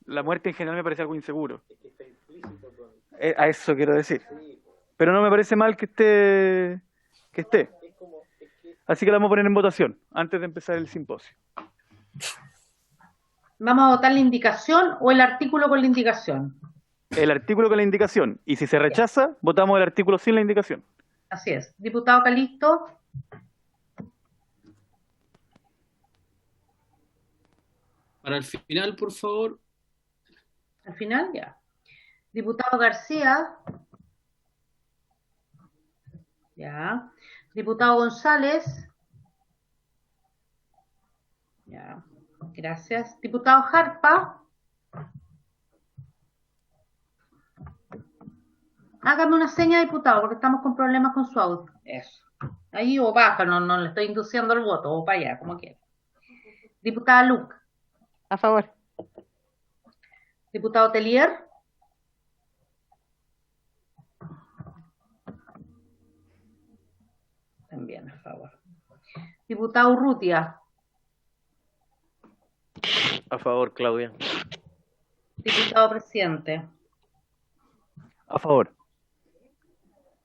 La muerte en general me parece algo inseguro. A eso quiero decir. Pero no me parece mal que esté. Así que la vamos a poner en votación antes de empezar el simposio. ¿Vamos a votar la indicación o el artículo con la indicación? El artículo con la indicación. Y si se rechaza, votamos el artículo sin la indicación. Así es. Diputado Calisto. Para el final, por favor. Al final, ya. Diputado García. Ya. Diputado González. Ya. Gracias. Diputado Jarpa. Hágame una seña, diputado, porque estamos con problemas con su audio. Eso. Ahí o baja, no le estoy induciendo el voto, o para allá, como quiera. Diputada Luc. A favor. Diputado Telier. También a favor. Diputado Urrutia. A favor, Claudia. Diputado presidente. A favor.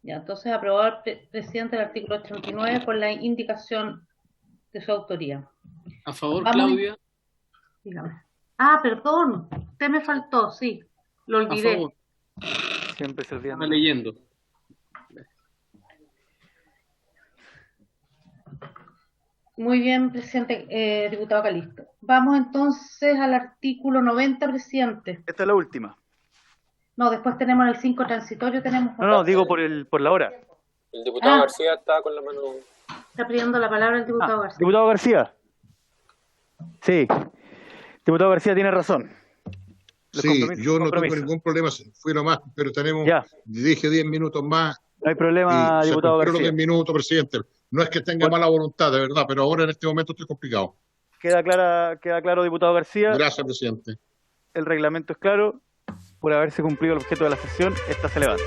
Ya, entonces aprobado el presidente del artículo 89 con la indicación de su autoría. A favor, Vamos. Claudia. Dígame. Ah, perdón, usted me faltó, sí, lo A olvidé. favor. Siempre se olvidan. Estaba leyendo. Muy bien, presidente, diputado Calisto. Vamos entonces al artículo 90, presidente. Esta es la última. No, después tenemos el 5 transitorio, tenemos... No, digo por la hora. El diputado Ah. García está con la mano. Está pidiendo la palabra el diputado García. Diputado García. Sí. Diputado García tiene razón. Los Sí, compromisos, yo no tengo compromisos. ningún problema, fui nomás, pero tenemos, Ya. dije 10 minutos más No hay problema, y se diputado cumplieron García. 10 minutos, presidente. No es que tenga mala voluntad, de verdad, pero ahora en este momento estoy complicado. Queda claro, diputado García. Gracias, presidente. El reglamento es claro. Por haberse cumplido el objeto de la sesión, esta se levanta.